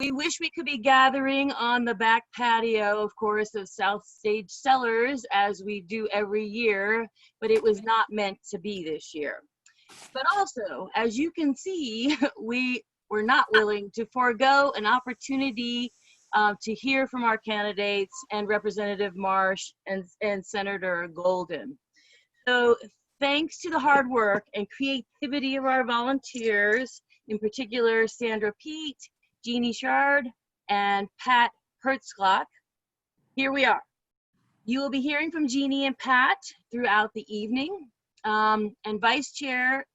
We wish we could be gathering on the back patio, of course, of South Stage Cellars, as we do every year, but it was not meant to be this year. But also, as you can see, we were not willing to forego an opportunity to hear from our candidates and Representative Marsh and Senator Golden. So thanks to the hard work and creativity of our volunteers, in particular Sandra Pete, Jeannie Shard, and Patt Herdklotz, here we are. You will be hearing from Jeannie and Pat throughout the evening. And Vice Chair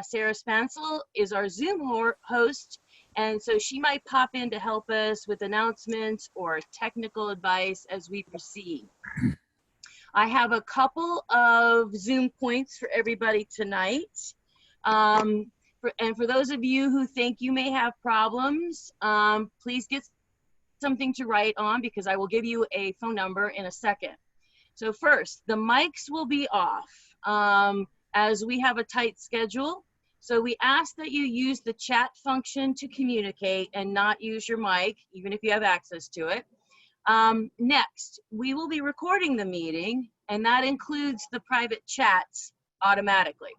Sarah Spenser is our Zoom host, and so she might pop in to help us with announcements or technical advice as we proceed. I have a couple of Zoom points for everybody tonight. And for those of you who think you may have problems, please get something to write on, because I will give you a phone number in a second. So first, the mics will be off as we have a tight schedule. So we ask that you use the chat function to communicate and not use your mic, even if you have access to it. Next, we will be recording the meeting, and that includes the private chats automatically.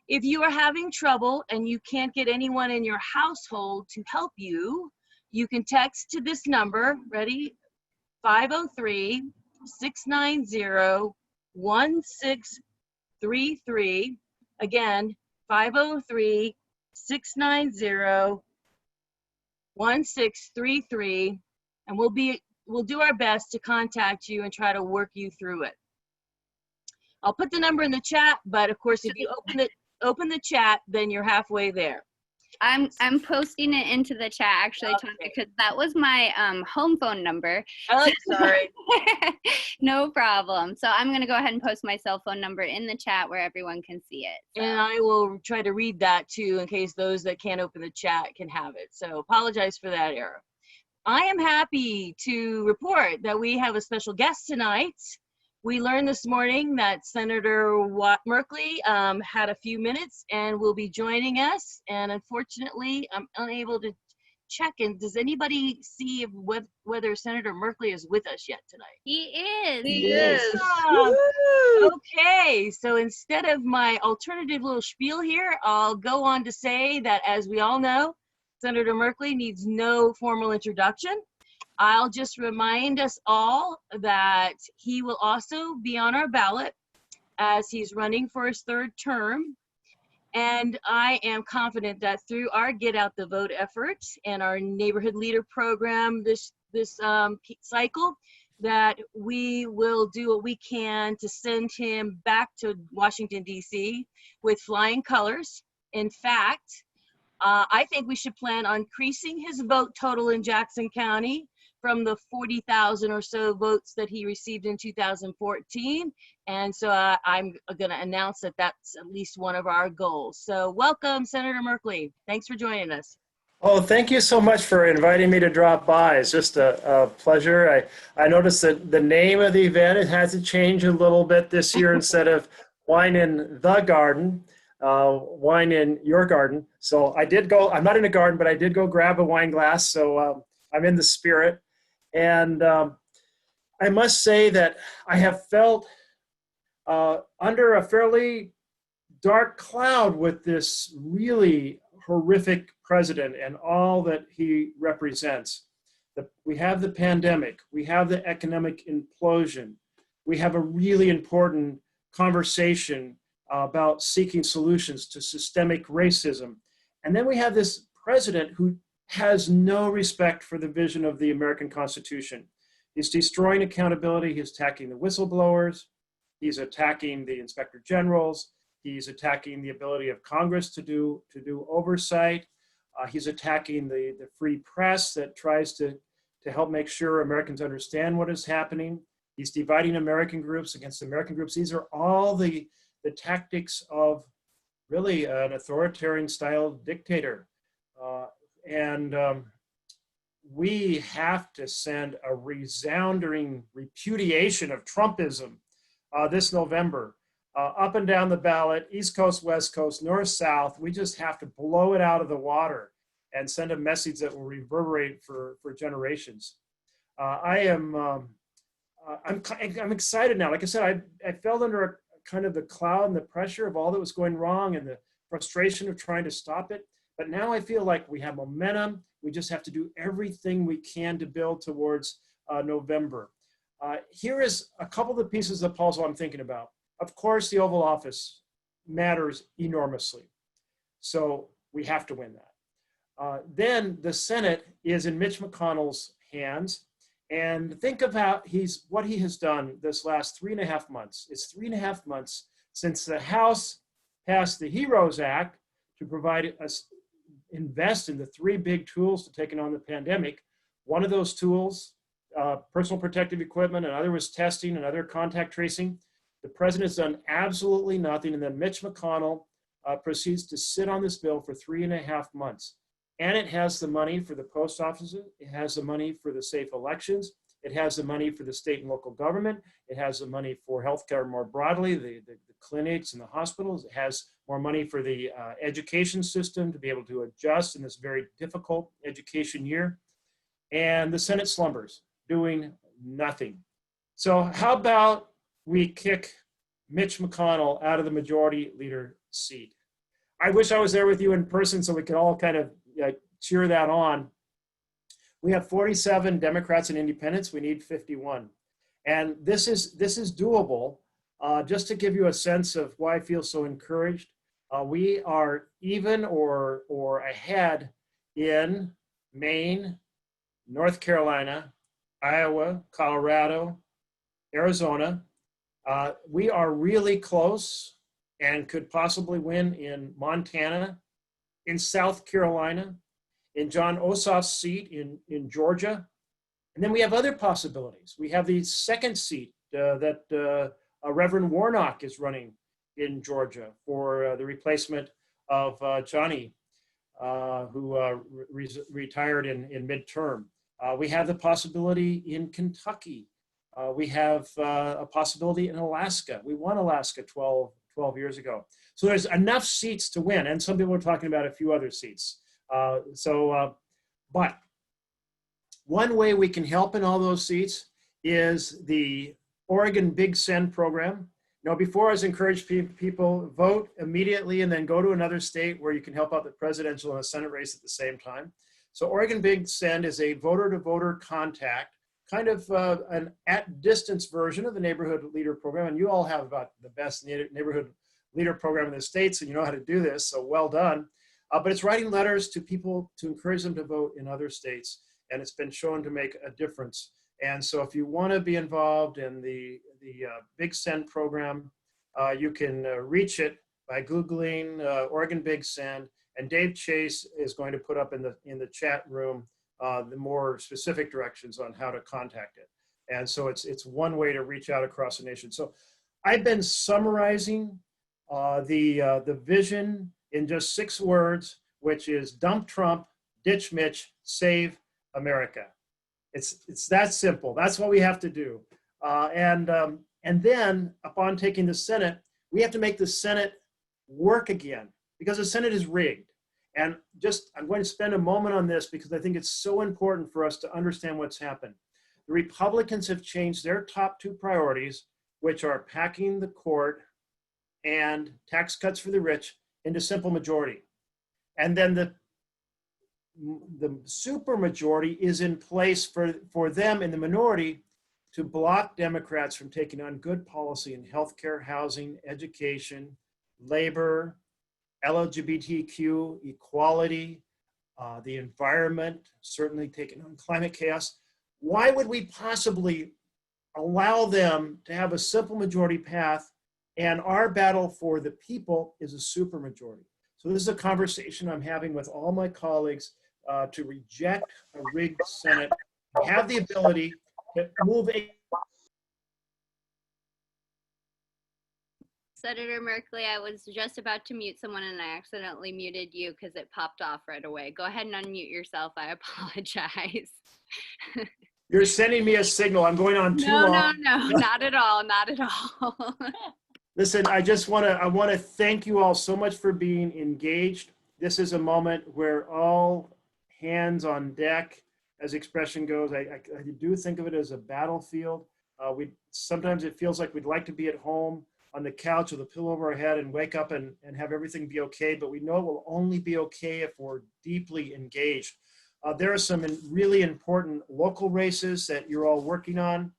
If you are having trouble and you can't get anyone in your household to help you, you can text to this number, ready? 503-690-1633. Again, 503-690-1633. And we'll do our best to contact you and try to work you through it. I'll put the number in the chat, but of course, if you open the chat, then you're halfway there. I'm posting it into the chat actually, Tom, because that was my home phone number. Oh, sorry. No problem. So I'm going to go ahead and post my cell phone number in the chat where everyone can see it. So. And I will try to read that too, in case those that can't open the chat can have it. So apologize for that error. I am happy to report that we have a special guest tonight. We learned this morning that Senator Merkley had a few minutes and will be joining us. And unfortunately, I'm unable to check in. Does anybody see whether Senator Merkley is with us yet tonight? He is. He is. Okay, so instead of my alternative little spiel here, I'll go on to say that, as we all know, Senator Merkley needs no formal introduction. I'll just remind us all that he will also be on our ballot as he's running for his third term. And I am confident that through our Get Out the Vote efforts and our Neighborhood Leader program this cycle, that we will do what we can to send him back to Washington, D.C. with flying colors. In fact, I think we should plan on increasing his vote total in Jackson County from the 40,000 or so votes that he received in 2014. And so I'm going to announce that that's at least one of our goals. So welcome, Senator Merkley. Thanks for joining us. Oh, thank you so much for inviting me to drop by. It's just a pleasure. I noticed that the name of the event, it has to change a little bit this year. Instead of Wine in the Garden, Wine in Your Garden. So I did go, I'm not in a garden, but I did go grab a wine glass. So I'm in the spirit. And I must say that I have felt under a fairly dark cloud with this really horrific president and all that he represents. We have the pandemic, we have the economic implosion, we have a really important conversation about seeking solutions to systemic racism. And then we have this president who has no respect for the vision of the American Constitution. He's destroying accountability. He's attacking the whistleblowers. He's attacking the inspector generals. He's attacking the ability of Congress to do oversight. He's attacking the free press that tries to help make sure Americans understand what is happening. He's dividing American groups against American groups. These are all the tactics of really an authoritarian style dictator. We have to send a resounding repudiation of Trumpism this November. Up and down the ballot, East Coast, West Coast, North, South, we just have to blow it out of the water. and send a message that will reverberate for generations. I'm excited now. Like I said, I felt under kind of the cloud and the pressure of all that was going wrong and the frustration of trying to stop it. But now I feel like we have momentum. We just have to do everything we can to build towards November. Here is a couple of the pieces of the puzzle I'm thinking about. Of course, the Oval Office matters enormously. So we have to win that. Then the Senate is in Mitch McConnell's hands. And think about what he has done this last 3.5 months. It's 3.5 months since the House passed the HEROES Act to provide us invest in the 3 big tools to taking on the pandemic. One of those tools, personal protective equipment, another was testing, another contact tracing. The president's done absolutely nothing, and then Mitch McConnell proceeds to sit on this bill for 3.5 months. And it has the money for the post offices. It has the money for the safe elections. It has the money for the state and local government. It has the money for healthcare more broadly, the clinics and the hospitals. It has more money for the education system to be able to adjust in this very difficult education year. And the Senate slumbers, doing nothing. So how about we kick Mitch McConnell out of the majority leader seat? I wish I was there with you in person so we could all kind of cheer that on. We have 47 Democrats and independents. We need 51. And this is doable. Just to give you a sense of why I feel so encouraged, we are even or ahead in Maine, North Carolina, Iowa, Colorado, Arizona. We are really close and could possibly win in Montana, in South Carolina, in John Ossoff's seat in Georgia. And then we have other possibilities. We have the second seat that Reverend Warnock is running in Georgia for the replacement of Johnny, who retired in midterm. We have the possibility in Kentucky. We have a possibility in Alaska. We won Alaska 12 years ago. So there's enough seats to win. And some people are talking about a few other seats. But one way we can help in all those seats is the Oregon Big Send program. You know, before I was encouraged people vote immediately and then go to another state where you can help out the presidential and the Senate race at the same time. So Oregon Big Send is a voter-to-voter contact, kind of an at-distance version of the Neighborhood Leader program. And you all have about the best Neighborhood Leader program in the States, and you know how to do this, so well done. But it's writing letters to people to encourage them to vote in other states, and it's been shown to make a difference. And so if you want to be involved in the Big Send program, you can reach it by Googling Oregon Big Send, and Dave Chase is going to put up in the chat room the more specific directions on how to contact it. And so it's one way to reach out across the nation. So I've been summarizing the vision in just 6 words, which is dump Trump, ditch Mitch, save America. It's that simple. That's what we have to do. And then upon taking the Senate, we have to make the Senate work again because the Senate is rigged. And I'm going to spend a moment on this because I think it's so important for us to understand what's happened. The Republicans have changed their top 2 priorities, which are packing the court and tax cuts for the rich, into simple majority. And then the super majority is in place for them in the minority to block Democrats from taking on good policy in healthcare, housing, education, labor, LGBTQ, equality, the environment, certainly taking on climate chaos. Why would we possibly allow them to have a simple majority path, and our battle for the people is a supermajority? So this is a conversation I'm having with all my colleagues to reject a rigged Senate, have the ability to move a... Senator Merkley, I was just about to mute someone and I accidentally muted you because it popped off right away. Go ahead and unmute yourself. I apologize. You're sending me a signal. I'm going on too long. No, not at all. Not at all. Listen, I want to thank you all so much for being engaged. This is a moment where all hands on deck, as the expression goes. I do think of it as a battlefield. Sometimes it feels like we'd like to be at home on the couch with a pillow over our head and wake up and have everything be okay, but we know it will only be okay if we're deeply engaged. There are some really important local races that you're all working on.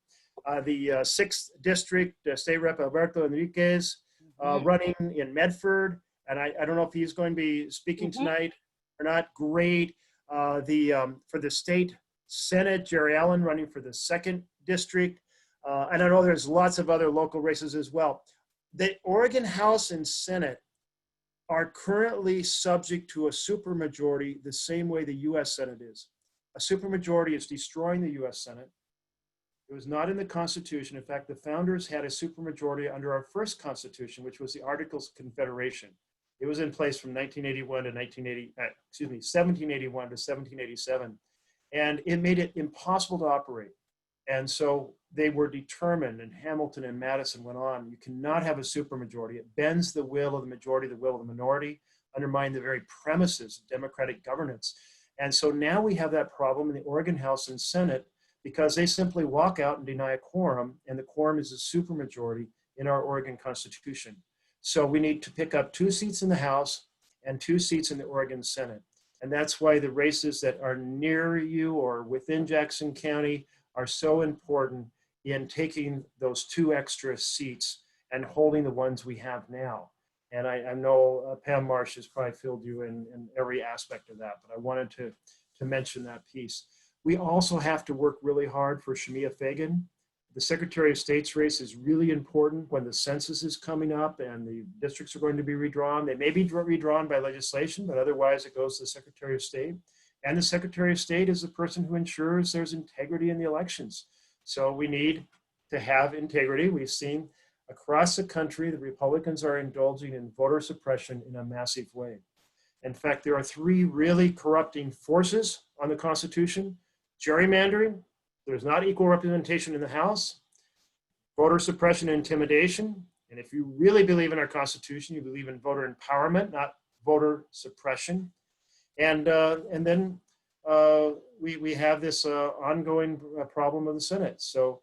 The 6th District, State Rep Alberto Enriquez, running in Medford, and I don't know if he's going to be speaking tonight or not. Great. For the state Senate, Jerry Allen running for the 2nd District. And I know there's lots of other local races as well. The Oregon House and Senate are currently subject to a supermajority the same way the US Senate is. A supermajority is destroying the US Senate. It was not in the Constitution. In fact, the founders had a supermajority under our first Constitution, which was the Articles of Confederation. It was in place from 1781 to 1787. And it made it impossible to operate. And so they were determined, and Hamilton and Madison went on, you cannot have a supermajority. It bends the will of the majority, the will of the minority, undermine the very premises of democratic governance. And so now we have that problem in the Oregon House and Senate because they simply walk out and deny a quorum, and the quorum is a supermajority in our Oregon Constitution. So we need to pick up 2 seats in the House and 2 seats in the Oregon Senate. And that's why the races that are near you or within Jackson County are so important in taking those 2 extra seats and holding the ones we have now. And I know Pam Marsh has probably filled you in every aspect of that, but I wanted to mention that piece. We also have to work really hard for Shemia Fagan. The Secretary of State's race is really important when the census is coming up and the districts are going to be redrawn. They may be redrawn by legislation, but otherwise it goes to the Secretary of State. And the Secretary of State is the person who ensures there's integrity in the elections. So we need to have integrity. We've seen across the country, the Republicans are indulging in voter suppression in a massive way. In fact, there are 3 really corrupting forces on the Constitution: gerrymandering, there's not equal representation in the House, voter suppression and intimidation. And if you really believe in our Constitution, you believe in voter empowerment, not voter suppression. And then we have this ongoing problem of the Senate. So,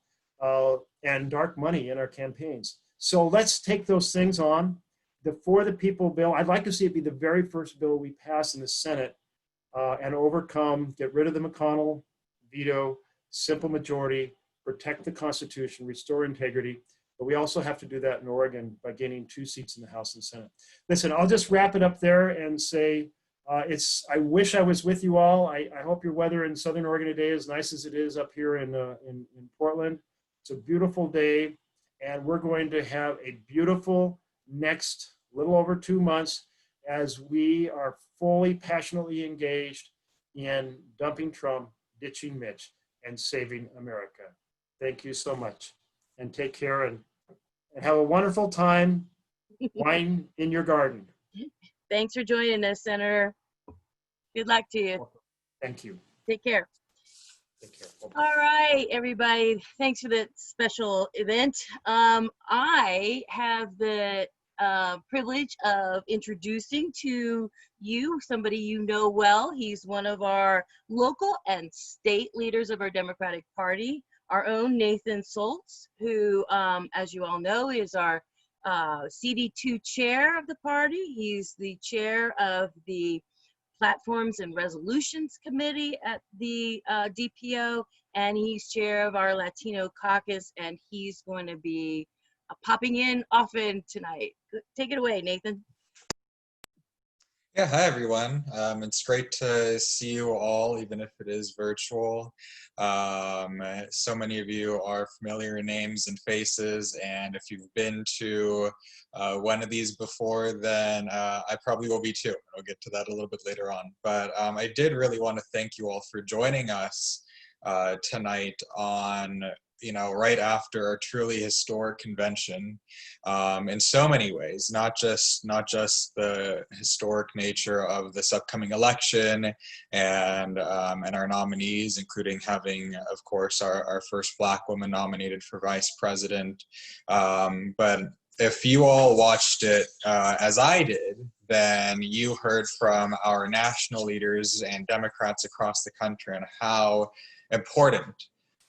and dark money in our campaigns. So let's take those things on. The For the People bill, I'd like to see it be the very first bill we pass in the Senate and overcome, get rid of the McConnell veto, simple majority, protect the Constitution, restore integrity. But we also have to do that in Oregon by gaining 2 seats in the House and Senate. Listen, I'll just wrap it up there and say, I wish I was with you all. I hope your weather in Southern Oregon today is nice as it is up here in Portland. It's a beautiful day, and we're going to have a beautiful next little over 2 months as we are fully, passionately engaged in dumping Trump, ditching Mitch, and saving America. Thank you so much, and take care, and have a wonderful time. Wine in your garden. Thanks for joining us, Senator. Good luck to you. Thank you. Take care. Take care. All right, everybody. Thanks for that special event. I have the privilege of introducing to you somebody you know well. He's one of our local and state leaders of our Democratic Party, our own Nathan Soltz, who, as you all know, is our CD2 chair of the party. He's the chair of the Platforms and Resolutions Committee at the DPO, and he's chair of our Latino caucus, and he's going to be popping in often tonight. Take it away, Nathan. Yeah, hi everyone. It's great to see you all, even if it is virtual. So many of you are familiar names and faces, and if you've been to one of these before, then I probably will be too. I'll get to that a little bit later on. But I did really want to thank you all for joining us tonight on, right after a truly historic convention, in so many ways, not just the historic nature of this upcoming election and our nominees, including having, of course, our first Black woman nominated for vice president. But if you all watched it as I did then you heard from our national leaders and Democrats across the country on how important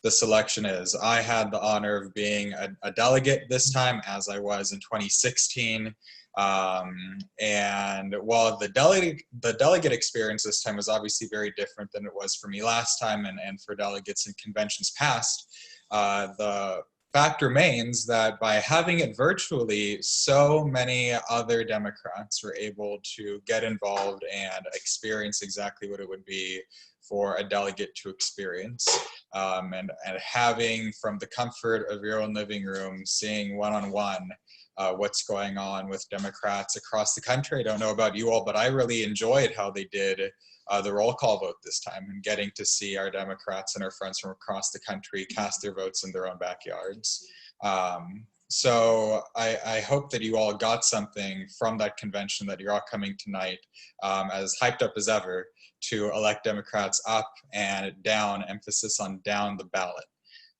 this election is. I had the honor of being a delegate this time, as I was in 2016. And while the delegate experience this time was obviously very different than it was for me last time and for delegates in conventions past, the fact remains that by having it virtually, so many other Democrats were able to get involved and experience exactly what it would be for a delegate to experience. And having, from the comfort of your own living room, seeing one-on-one what's going on with Democrats across the country. I don't know about you all, but I really enjoyed how they did the roll call vote this time, and getting to see our Democrats and our friends from across the country cast their votes in their own backyards. So I hope that you all got something from that convention, that you're all coming tonight as hyped up as ever to elect Democrats up and down, emphasis on down the ballot.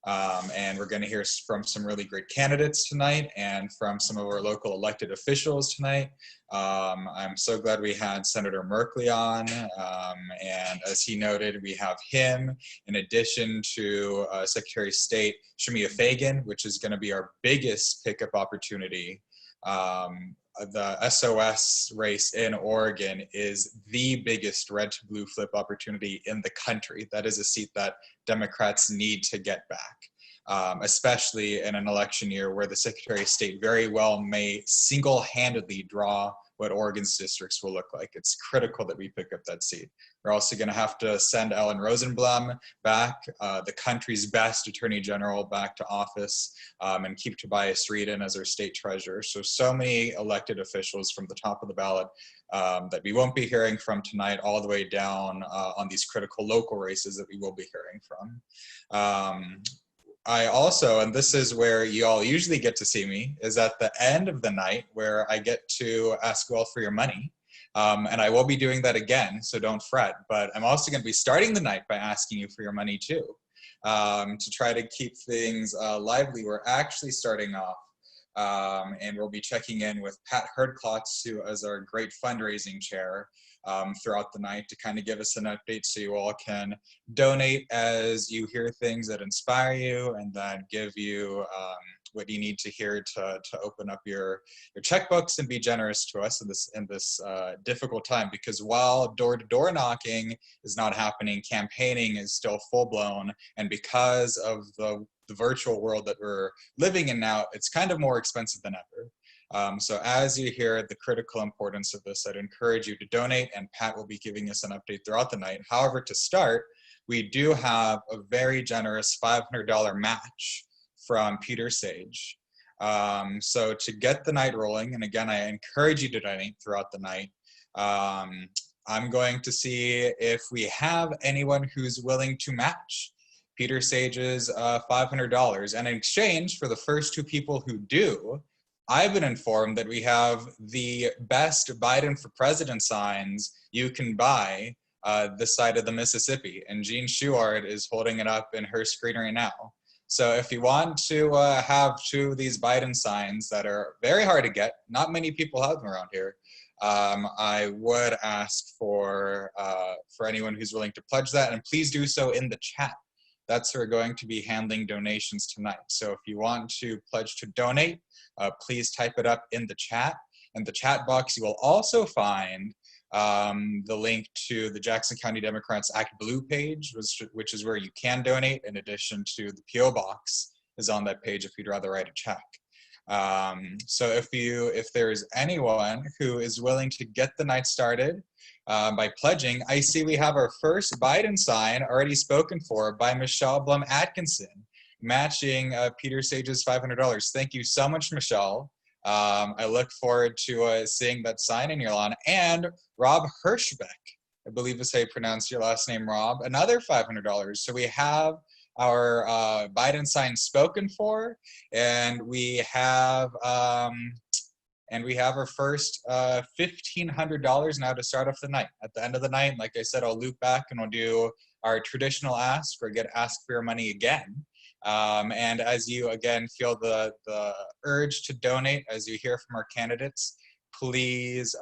And we're going to hear from some really great candidates tonight and from some of our local elected officials tonight. I'm so glad we had Senator Merkley on, and as he noted, we have him in addition to Secretary of State Shamia Fagan, which is going to be our biggest pickup opportunity. The SOS race in Oregon is the biggest red to blue flip opportunity in the country. That is a seat that Democrats need to get back, especially in an election year where the Secretary of State very well may single-handedly draw what Oregon's districts will look like. It's critical that we pick up that seat. We're also going to have to send Ellen Rosenblum back, the country's best attorney general, back to office, and keep Tobias Reed in as our state treasurer. So many elected officials from the top of the ballot that we won't be hearing from tonight, all the way down on these critical local races that we will be hearing from. I also, and this is where you all usually get to see me, is at the end of the night where I get to ask you all for your money. And I will be doing that again, so don't fret. But I'm also going to be starting the night by asking you for your money too, to try to keep things lively. We're actually starting off, and we'll be checking in with Patt Herdklotz, who is our great fundraising chair, throughout the night, to kind of give us an update so you all can donate as you hear things that inspire you, and then give you what you need to hear to open up your checkbooks and be generous to us in this difficult time. Because while door-to-door knocking is not happening, campaigning is still full-blown, and because of the virtual world that we're living in now, it's kind of more expensive than ever. So as you hear the critical importance of this, I'd encourage you to donate, and Pat will be giving us an update throughout the night. However, to start, we do have a very generous $500 match from Peter Sage. So to get the night rolling, and again, I encourage you to donate throughout the night, I'm going to see if we have anyone who's willing to match Peter Sage's $500. And in exchange for the first two people who do, I've been informed that we have the best Biden for President signs you can buy this side of the Mississippi. And Jean Shuard is holding it up in her screen right now. So if you want to have two of these Biden signs that are very hard to get, not many people have them around here, I would ask for anyone who's willing to pledge that, and please do so in the chat. That's who are going to be handling donations tonight. So if you want to pledge to donate, please type it up in the chat. In the chat box, you will also find the link to the Jackson County Democrats Act Blue page, which is where you can donate, in addition to the P.O. box is on that page if you'd rather write a check. So if there's anyone who is willing to get the night started by pledging, I see we have our first Biden sign already spoken for by Michelle Blum Atkinson, matching Peter Sage's $500. Thank you so much, Michelle. I look forward to seeing that sign in your lawn. And Rob Hirschbeck, I believe is how you pronounce your last name, Rob, another $500. So we have our Biden sign spoken for, and we have our first $1,500 now to start off the night. At the end of the night, like I said, I'll loop back and we'll do our traditional ask, or get asked for your money again. And as you again feel the urge to donate, as you hear from our candidates, please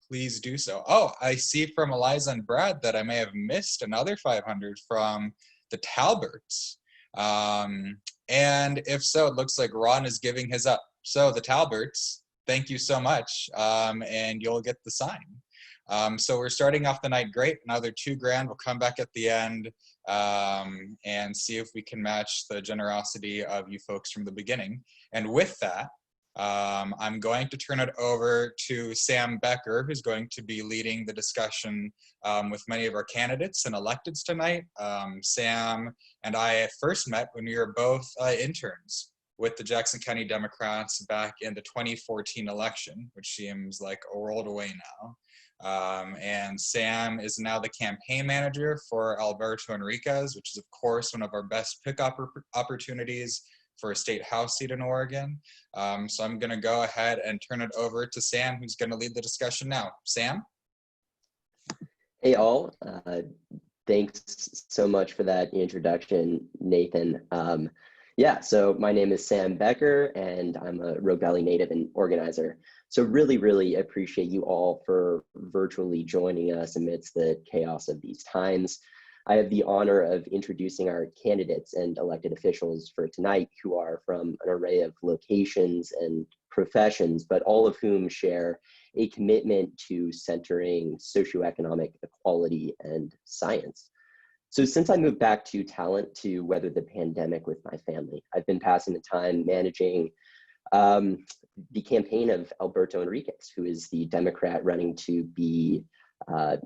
please do so. Oh, I see from Eliza and Brad that I may have missed another 500 from the Talberts. And if so, it looks like Ron is giving his up. So the Talberts, thank you so much, and you'll get the sign. So we're starting off the night great. Another $2,000. We'll come back at the end and see if we can match the generosity of you folks from the beginning. And with that, I'm going to turn it over to Sam Becker, who's going to be leading the discussion with many of our candidates and electeds tonight. Sam and I first met when we were both interns with the Jackson County Democrats back in the 2014 election, which seems like a world away now. And Sam is now the campaign manager for Alberto Enriquez, which is of course one of our best pickup opportunities for a state house seat in Oregon. So I'm gonna go ahead and turn it over to Sam, who's gonna lead the discussion now. Sam? Hey all, thanks so much for that introduction, Nathan. Yeah, so my name is Sam Becker and I'm a Rogue Valley native and organizer. So really appreciate you all for virtually joining us amidst the chaos of these times. I have the honor of introducing our candidates and elected officials for tonight, who are from an array of locations and professions, but all of whom share a commitment to centering socioeconomic equality and science. So since I moved back to Talent to weather the pandemic with my family, I've been passing the time managing the campaign of Alberto Enriquez, who is the Democrat running to be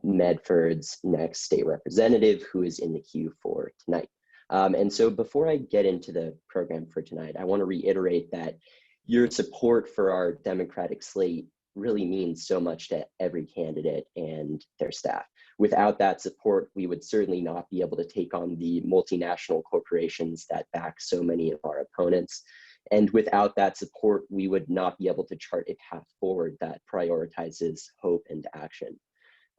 Medford's next state representative, who is in the queue for tonight. And so before I get into the program for tonight, I want to reiterate that your support for our Democratic slate really means so much to every candidate and their staff. Without that support, we would certainly not be able to take on the multinational corporations that back so many of our opponents. And without that support, we would not be able to chart a path forward that prioritizes hope and action.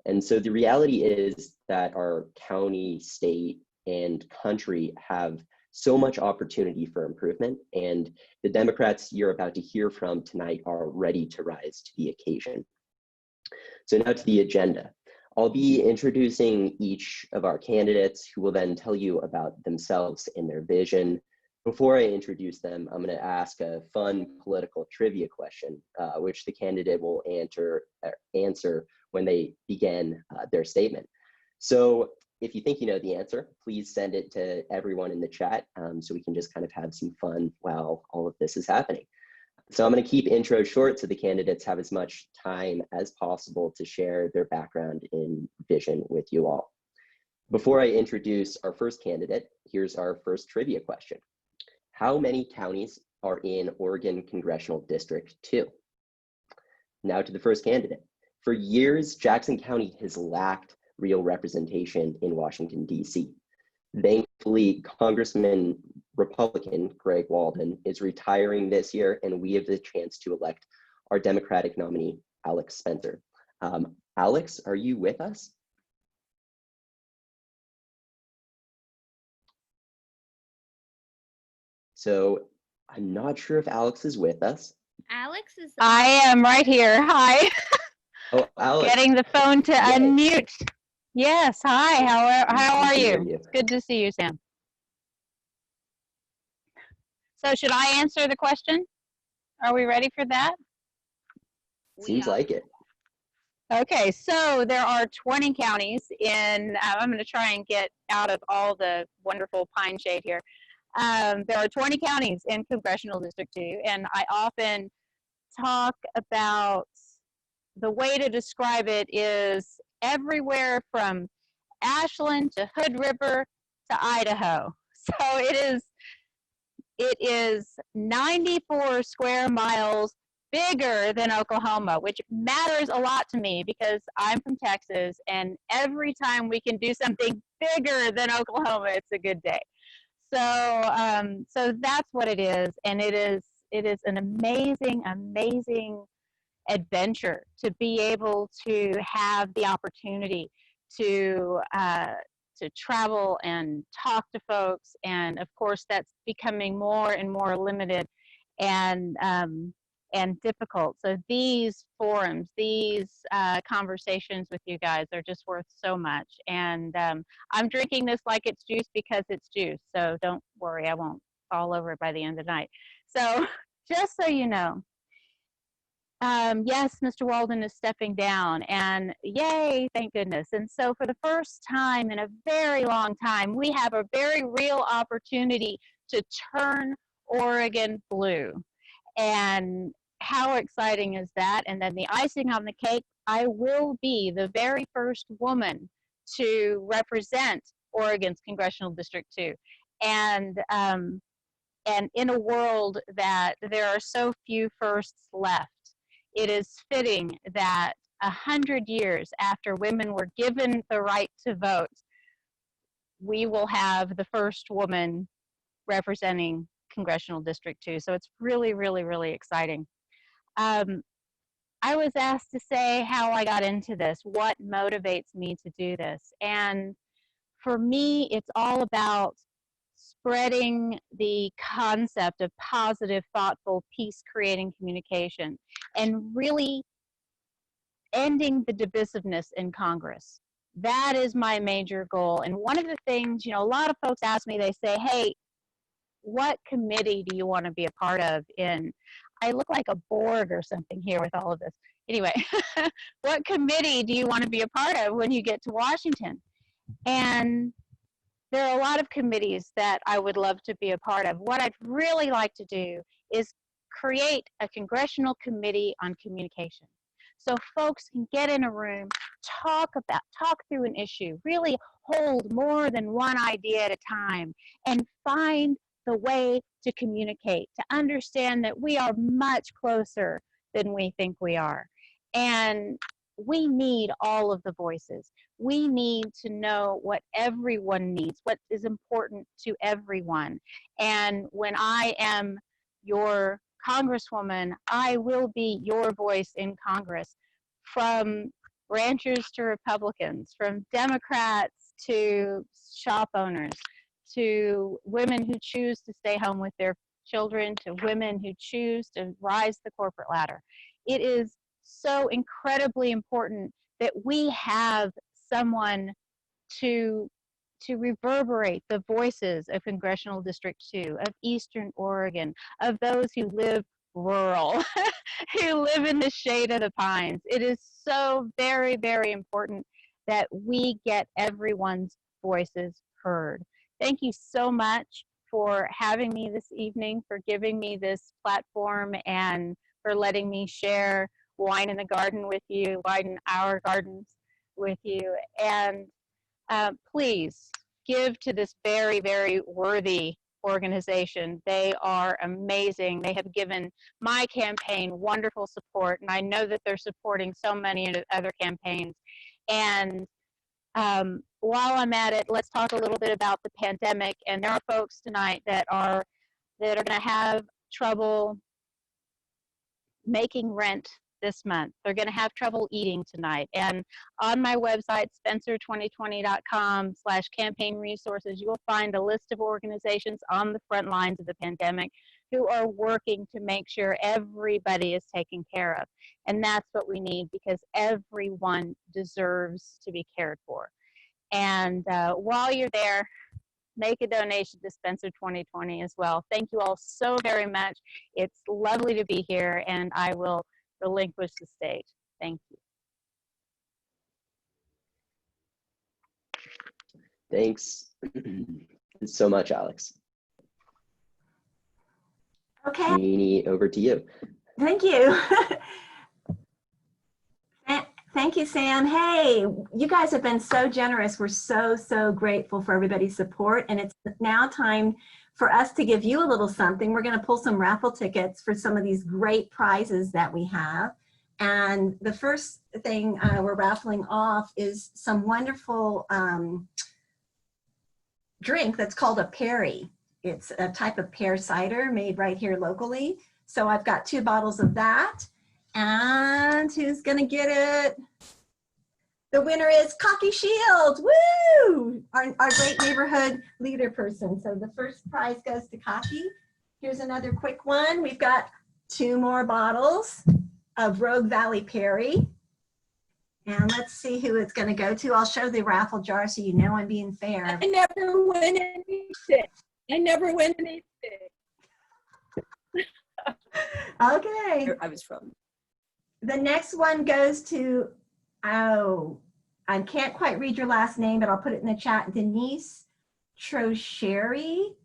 And so the reality is that our county, state, and country have so much opportunity for improvement, and the Democrats you're about to hear from tonight are ready to rise to the occasion. So now to the agenda. I'll be introducing each of our candidates, who will then tell you about themselves and their vision. Before I introduce them, I'm going to ask a fun political trivia question, which the candidate will answer when they begin their statement. So if you think you know the answer, please send it to everyone in the chat so we can just kind of have some fun while all of this is happening. So I'm going to keep intros short so the candidates have as much time as possible to share their background and vision with you all. Before I introduce our first candidate, here's our first trivia question. How many counties are in Oregon Congressional District 2? Now to the first candidate. For years, Jackson County has lacked real representation in Washington, D.C. Thankfully, Congressman Republican Greg Walden is retiring this year, and we have the chance to elect our Democratic nominee, Alex Spenser. Alex, are you with us? So I'm not sure if Alex is with us. Alex is. I am right here. Hi. Oh, Alex. Getting the phone to unmute. Yes. Hi. How are you? You. It's good to see you, Sam. So should I answer the question? Are we ready for that? Seems like it. Okay, so there are 20 counties in, I'm going to try and get out of all the wonderful pine shade here. There are 20 counties in Congressional District 2, and I often talk about the way to describe it is everywhere from Ashland to Hood River to Idaho. So it is 94 square miles bigger than Oklahoma, which matters a lot to me because I'm from Texas, and every time we can do something bigger than Oklahoma, it's a good day. So so that's what it is, and it is an amazing adventure to be able to have the opportunity to travel and talk to folks, and of course that's becoming more and more limited. And and difficult. So these forums, these conversations with you guys are just worth so much. And I'm drinking this like it's juice because it's juice. So don't worry, I won't fall over it by the end of the night. So just so you know, yes, Mr. Walden is stepping down, and yay, thank goodness. And so for the first time in a very long time, we have a very real opportunity to turn Oregon blue. And how exciting is that? And then the icing on the cake, I will be the very first woman to represent Oregon's Congressional District 2. And in a world that there are so few firsts left, it is fitting that 100 years after women were given the right to vote, we will have the first woman representing Congressional District 2. So it's really, really, really exciting. I was asked to say how I got into this, what motivates me to do this. And for me, it's all about spreading the concept of positive, thoughtful, peace-creating communication and really ending the divisiveness in Congress. That is my major goal. And one of the things, you know, a lot of folks ask me, they say, hey, what committee do you want to be a part of in? I look like a Borg or something here with all of this. Anyway, what committee do you want to be a part of when you get to Washington? And there are a lot of committees that I would love to be a part of. What I'd really like to do is create a congressional committee on communication. So folks can get in a room, talk through an issue, really hold more than one idea at a time, and find the way to communicate, to understand that we are much closer than we think we are. And we need all of the voices. We need to know what everyone needs, what is important to everyone. And when I am your Congresswoman, I will be your voice in Congress, from ranchers to Republicans, from Democrats to shop owners, to women who choose to stay home with their children, to women who choose to rise the corporate ladder. It is so incredibly important that we have someone to reverberate the voices of Congressional District 2, of Eastern Oregon, of those who live rural, who live in the shade of the pines. It is so very, very important that we get everyone's voices heard. Thank you so much for having me this evening, for giving me this platform, and for letting me share wine in the garden with you, wine in our gardens with you. And please give to this very, very worthy organization. They are amazing. They have given my campaign wonderful support, and I know that they're supporting so many other campaigns. And while I'm at it, let's talk a little bit about the pandemic. And there are folks tonight that are going to have trouble making rent this month. They're going to have trouble eating tonight. And on my website, Spenser2020.com/campaign resources, you will find a list of organizations on the front lines of the pandemic who are working to make sure everybody is taken care of. And that's what we need, because everyone deserves to be cared for. And while you're there, make a donation to Spenser 2020 as well. Thank you all so very much. It's lovely to be here, and I will relinquish the stage. Thank you. Thanks so much, Alex. Okay. Jeannie, over to you. Thank you. Thank you, Sam. Hey, you guys have been so generous. We're so, so grateful for everybody's support. And it's now time for us to give you a little something. We're going to pull some raffle tickets for some of these great prizes that we have. And the first thing we're raffling off is some wonderful drink that's called a Perry. It's a type of pear cider made right here locally. So I've got 2 bottles of that. And who's gonna get it? The winner is Cocky Shields. Woo! Our great neighborhood leader person. So the first prize goes to Cocky. Here's another quick one. We've got 2 more bottles of Rogue Valley Perry. And let's see who it's going to go to. I'll show the raffle jar so you know I'm being fair. I never win anything. I never win anything. Okay. Where I was from. The next one goes to, oh, I can't quite read your last name, but I'll put it in the chat. Denise Trocheri.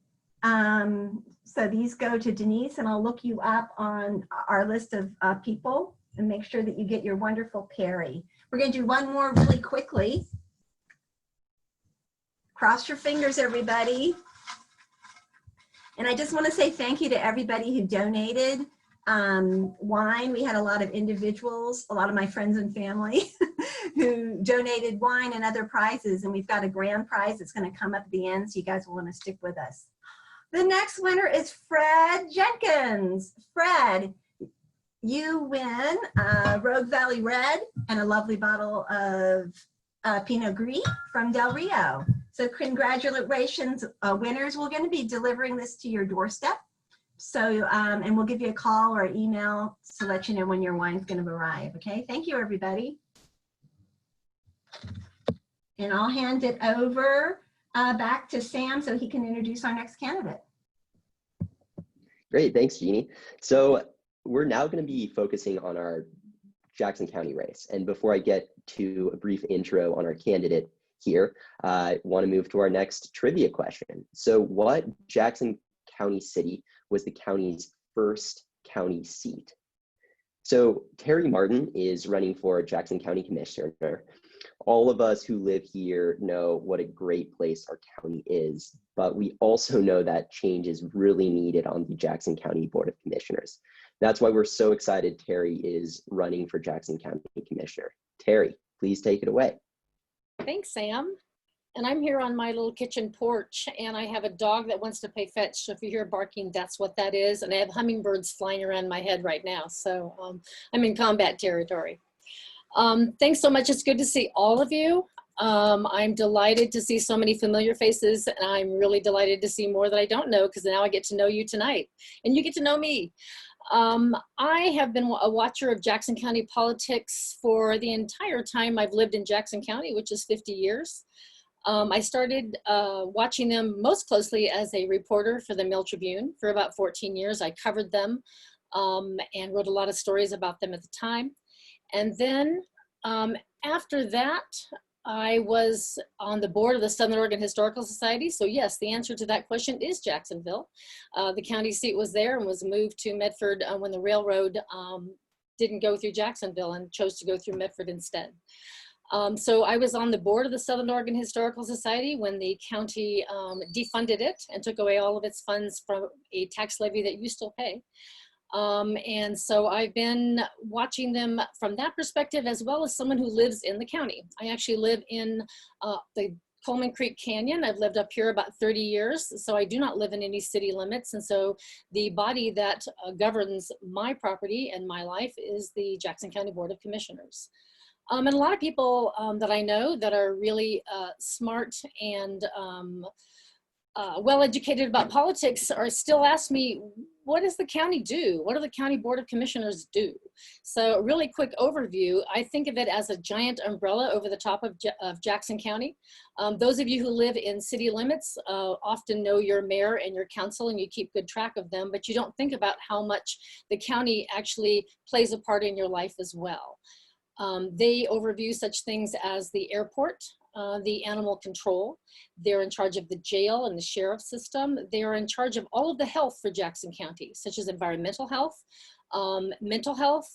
So these go to Denise, and I'll look you up on our list of people and make sure that you get your wonderful Perry. We're going to do one more really quickly. Cross your fingers, everybody. And I just want to say thank you to everybody who donated wine. We had a lot of individuals, a lot of my friends and family who donated wine and other prizes. And we've got a grand prize that's going to come up at the end, so you guys will want to stick with us. The next winner is Fred Jenkins. Fred, you win Rogue Valley Red and a lovely bottle of Pinot Gris from Del Rio. So congratulations, winners. We're going to be delivering this to your doorstep. So, and we'll give you a call or email to let you know when your wine's going to arrive. Okay, thank you, everybody. And I'll hand it over back to Sam so he can introduce our next candidate. Great, thanks, Jeannie. So we're now going to be focusing on our Jackson County race. And before I get to a brief intro on our candidate here, I want to move to our next trivia question. So what Jackson County city was the county's first county seat? So Terrie Martin is running for Jackson County Commissioner. All of us who live here know what a great place our county is, but we also know that change is really needed on the Jackson County Board of Commissioners. That's why we're so excited Terrie is running for Jackson County Commissioner. Terrie, please take it away. Thanks, Sam. And I'm here on my little kitchen porch, and I have a dog that wants to play fetch. So if you hear barking, that's what that is. And I have hummingbirds flying around my head right now. So I'm in combat territory. Thanks so much. It's good to see all of you. I'm delighted to see so many familiar faces, and I'm really delighted to see more that I don't know, because now I get to know you tonight, and you get to know me. I have been a watcher of Jackson County politics for the entire time I've lived in Jackson County, which is 50 years. I started watching them most closely as a reporter for the Mill Tribune for about 14 years. I covered them and wrote a lot of stories about them at the time. And then after that, I was on the board of the Southern Oregon Historical Society. So yes, the answer to that question is Jacksonville. The county seat was there and was moved to Medford when the railroad didn't go through Jacksonville and chose to go through Medford instead. So I was on the board of the Southern Oregon Historical Society when the county defunded it and took away all of its funds from a tax levy that you still pay. And so I've been watching them from that perspective, as well as someone who lives in the county. I actually live in the Coleman Creek Canyon. I've lived up here about 30 years, so I do not live in any city limits. And so the body that governs my property and my life is the Jackson County Board of Commissioners. And a lot of people that I know that are really smart and well-educated about politics are still ask me, what does the county do? What do the County Board of Commissioners do? So really quick overview, I think of it as a giant umbrella over the top of Jackson County. Those of you who live in city limits often know your mayor and your council, and you keep good track of them, but you don't think about how much the county actually plays a part in your life as well. They overview such things as the airport, the animal control. They're in charge of the jail and the sheriff system. They are in charge of all of the health for Jackson County, such as environmental health, mental health,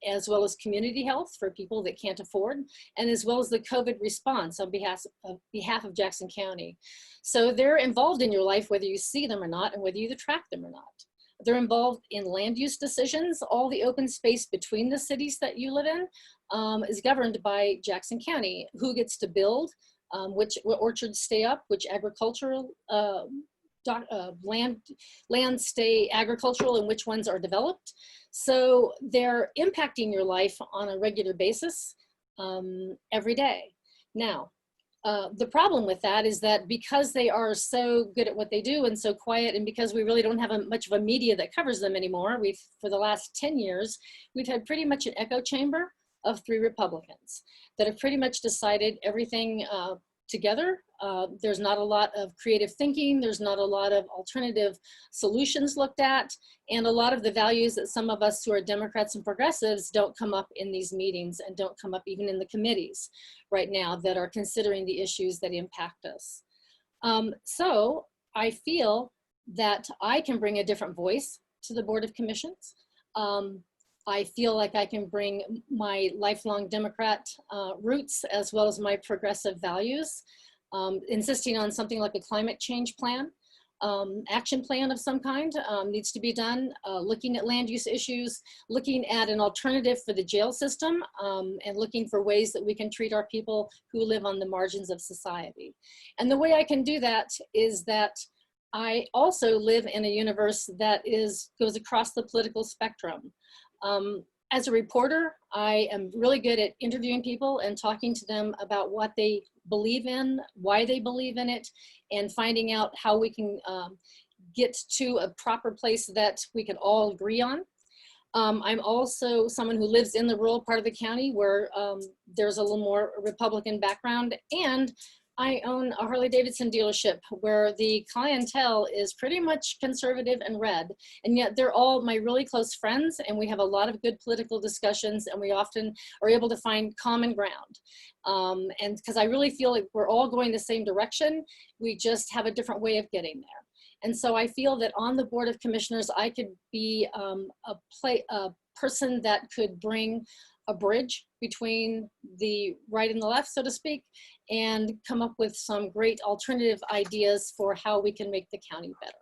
as well as community health for people that can't afford, and as well as the COVID response on behalf of Jackson County. So they're involved in your life, whether you see them or not, and whether you track them or not. They're involved in land use decisions. All the open space between the cities that you live in is governed by Jackson County. Who gets to build, which orchards stay up, which agricultural land stay agricultural, and which ones are developed. So they're impacting your life on a regular basis every day. Now, The problem with that is that because they are so good at what they do and so quiet, and because we really don't have much of a media that covers them anymore, for the last 10 years, we've had pretty much an echo chamber of 3 Republicans that have pretty much decided everything together. There's not a lot of creative thinking. There's not a lot of alternative solutions looked at. And a lot of the values that some of us who are Democrats and progressives don't come up in these meetings and don't come up even in the committees right now that are considering the issues that impact us. So I feel that I can bring a different voice to the Board of Commissions. I feel like I can bring my lifelong Democrat roots as well as my progressive values, insisting on something like a climate change plan, action plan of some kind needs to be done, looking at land use issues, looking at an alternative for the jail system, and looking for ways that we can treat our people who live on the margins of society. And the way I can do that is that I also live in a universe that goes across the political spectrum. As a reporter, I am really good at interviewing people and talking to them about what they believe in, why they believe in it, and finding out how we can get to a proper place that we can all agree on. I'm also someone who lives in the rural part of the county where there's a little more Republican background, and I own a Harley-Davidson dealership where the clientele is pretty much conservative and red, and yet they're all my really close friends, and we have a lot of good political discussions, and we often are able to find common ground. And because I really feel like we're all going the same direction, we just have a different way of getting there. And so I feel that on the Board of Commissioners, I could be a person that could bring a bridge between the right and the left, so to speak, and come up with some great alternative ideas for how we can make the county better.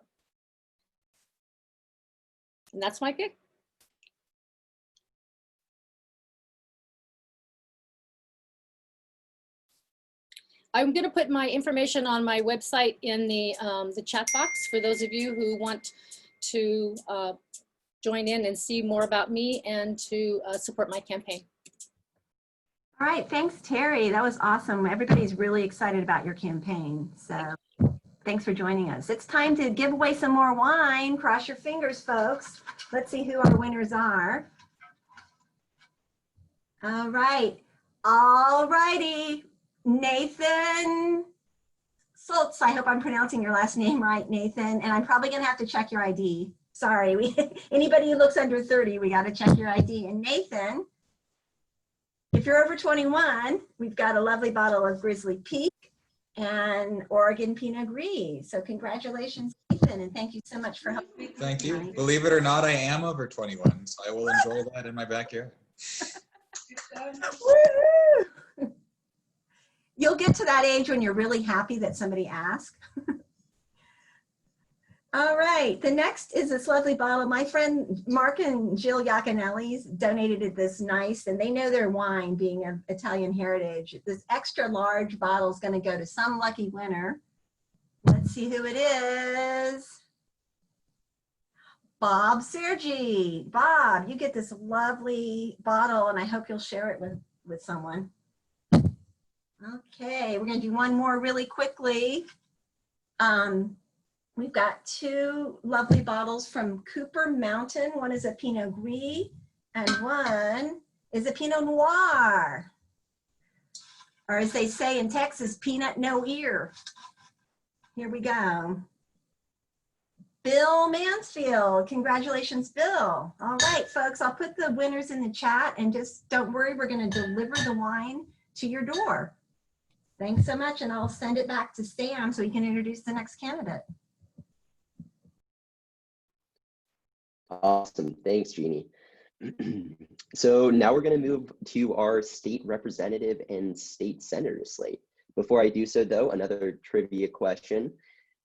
And that's my gig. I'm going to put my information on my website in the chat box for those of you who want to join in and see more about me and to support my campaign. All right, thanks, Terrie. That was awesome. Everybody's really excited about your campaign. So thanks for joining us. It's time to give away some more wine. Cross your fingers, folks. Let's see who our winners are. All right. All righty. Nathan Soltz. I hope I'm pronouncing your last name right, Nathan. And I'm probably going to have to check your ID. Sorry. Anybody who looks under 30, we got to check your ID. And Nathan, if you're over 21, we've got a lovely bottle of Grizzly Peak and Oregon Pinot Gris. So congratulations, Nathan, and thank you so much for helping. Thank you. Tonight. Believe it or not, I am over 21, so I will enjoy that in my backyard. You'll get to that age when you're really happy that somebody asked. All right, the next is this lovely bottle. My friend Mark and Jill Iaconelli's donated this nice, and they know their wine being of Italian heritage. This extra large bottle is going to go to some lucky winner. Let's see who it is. Bob Sergi. Bob, you get this lovely bottle, and I hope you'll share it with someone. Okay, we're going to do one more really quickly. We've got 2 lovely bottles from Cooper Mountain. One is a Pinot Gris and one is a Pinot Noir. Or as they say in Texas, peanut no ear. Here we go. Bill Mansfield. Congratulations, Bill. All right, folks, I'll put the winners in the chat and just don't worry, we're going to deliver the wine to your door. Thanks so much, and I'll send it back to Sam so he can introduce the next candidate. Awesome. Thanks, Jeannie. So now we're going to move to our state representative and state senator slate. Before I do so, though, another trivia question.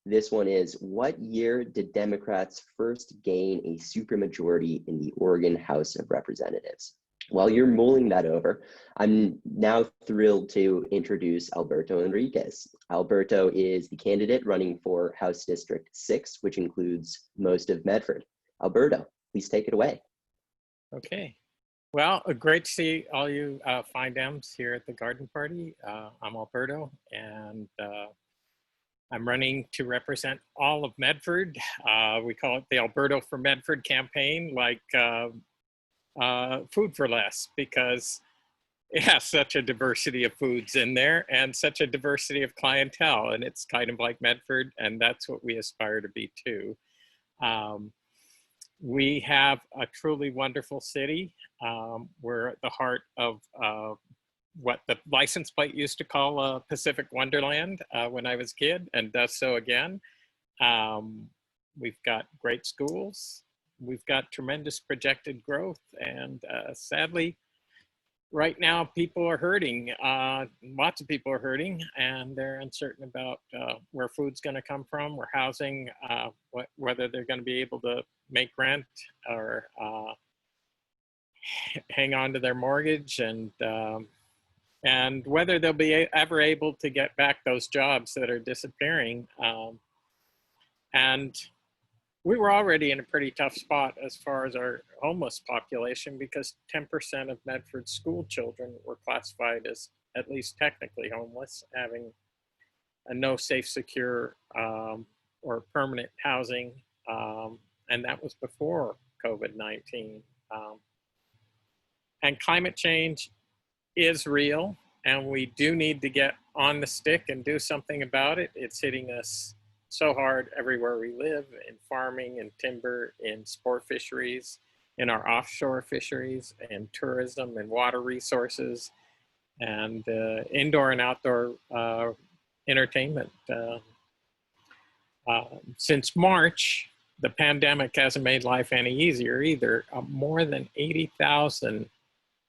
This one is, what year did Democrats first gain a supermajority in the Oregon House of Representatives? While you're mulling that over, I'm now thrilled to introduce Alberto Enriquez. Alberto is the candidate running for House District 6, which includes most of Medford. Alberto, please take it away. Okay. Well, great to see all you fine Dems here at the garden party. I'm Alberto, and I'm running to represent all of Medford. We call it the Alberto for Medford campaign, like Food for Less, because it has such a diversity of foods in there and such a diversity of clientele, and it's kind of like Medford, and that's what we aspire to be too. We have a truly wonderful city. We're at the heart of what the license plate used to call Pacific Wonderland when I was a kid, and does so again. We've got great schools. We've got tremendous projected growth, and sadly, right now people are hurting. Lots of people are hurting, and they're uncertain about where food's going to come from, where housing, whether they're going to be able to make rent or hang on to their mortgage, and whether they'll be ever able to get back those jobs that are disappearing. And we were already in a pretty tough spot as far as our homeless population, because 10% of Medford's school children were classified as at least technically homeless, having a no safe, secure, or permanent housing. And that was before COVID-19. And climate change is real, and we do need to get on the stick and do something about it. It's hitting us so hard everywhere we live, in farming and timber, in sport fisheries, in our offshore fisheries, and tourism and water resources, and indoor and outdoor entertainment. Since March, the pandemic hasn't made life any easier either. More than 80,000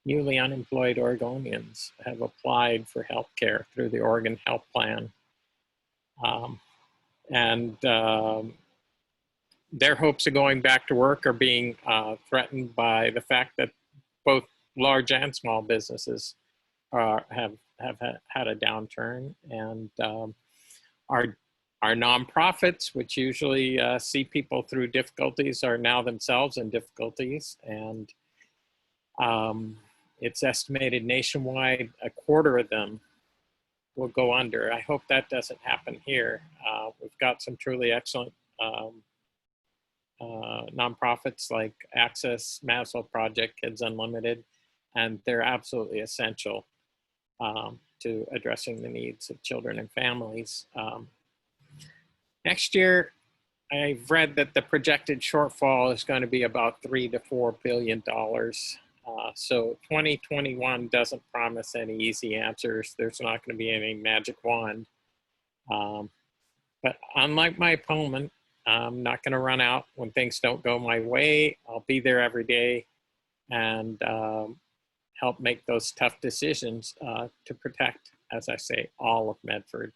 newly unemployed Oregonians have applied for health care through the Oregon Health Plan. Their hopes of going back to work are being threatened by the fact that both large and small businesses have had a downturn, and our nonprofits, which usually see people through difficulties, are now themselves in difficulties, and it's estimated nationwide a quarter of them will go under. I hope that doesn't happen here. We've got some truly excellent nonprofits like Access, Maslow Project, Kids Unlimited, and they're absolutely essential to addressing the needs of children and families. Next year, I've read that the projected shortfall is going to be about $3 to $4 billion. So 2021 doesn't promise any easy answers. There's not going to be any magic wand. But unlike my opponent, I'm not going to run out when things don't go my way. I'll be there every day and help make those tough decisions to protect, as I say, all of Medford.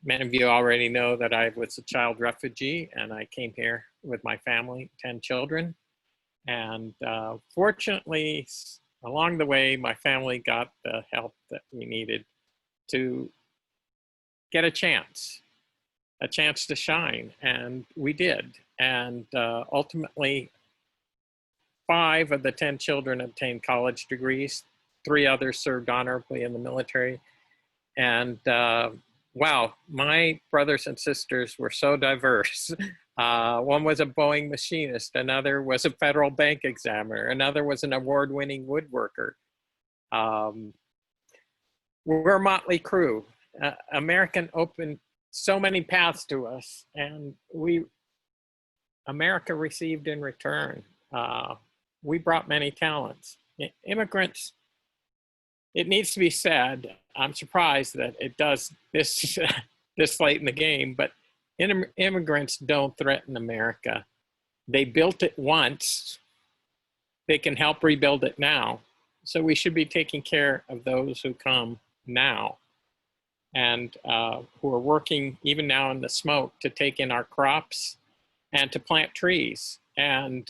Many of you already know that I was a child refugee, and I came here with my family, 10 children. And fortunately, along the way, my family got the help that we needed to get a chance to shine, and we did. And ultimately, 5 of the 10 children obtained college degrees. 3 others served honorably in the military. And wow, my brothers and sisters were so diverse. One was a Boeing machinist, another was a federal bank examiner, another was an award-winning woodworker. We're a motley crew. American opened so many paths to us, and America received in return. We brought many talents. Immigrants, it needs to be said, I'm surprised that it does this this late in the game, but immigrants don't threaten America. They built it once. They can help rebuild it now. So we should be taking care of those who come now, and who are working even now in the smoke to take in our crops and to plant trees. And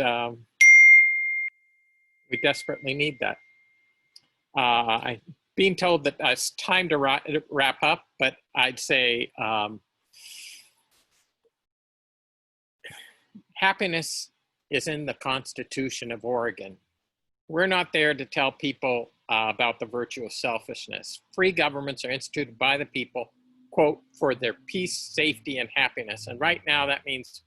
we desperately need that. I'm being told that it's time to wrap up, but I'd say happiness is in the Constitution of Oregon. we're not there to tell people about the virtue of selfishness. Free governments are instituted by the people, quote, for their peace, safety, and happiness. And right now that means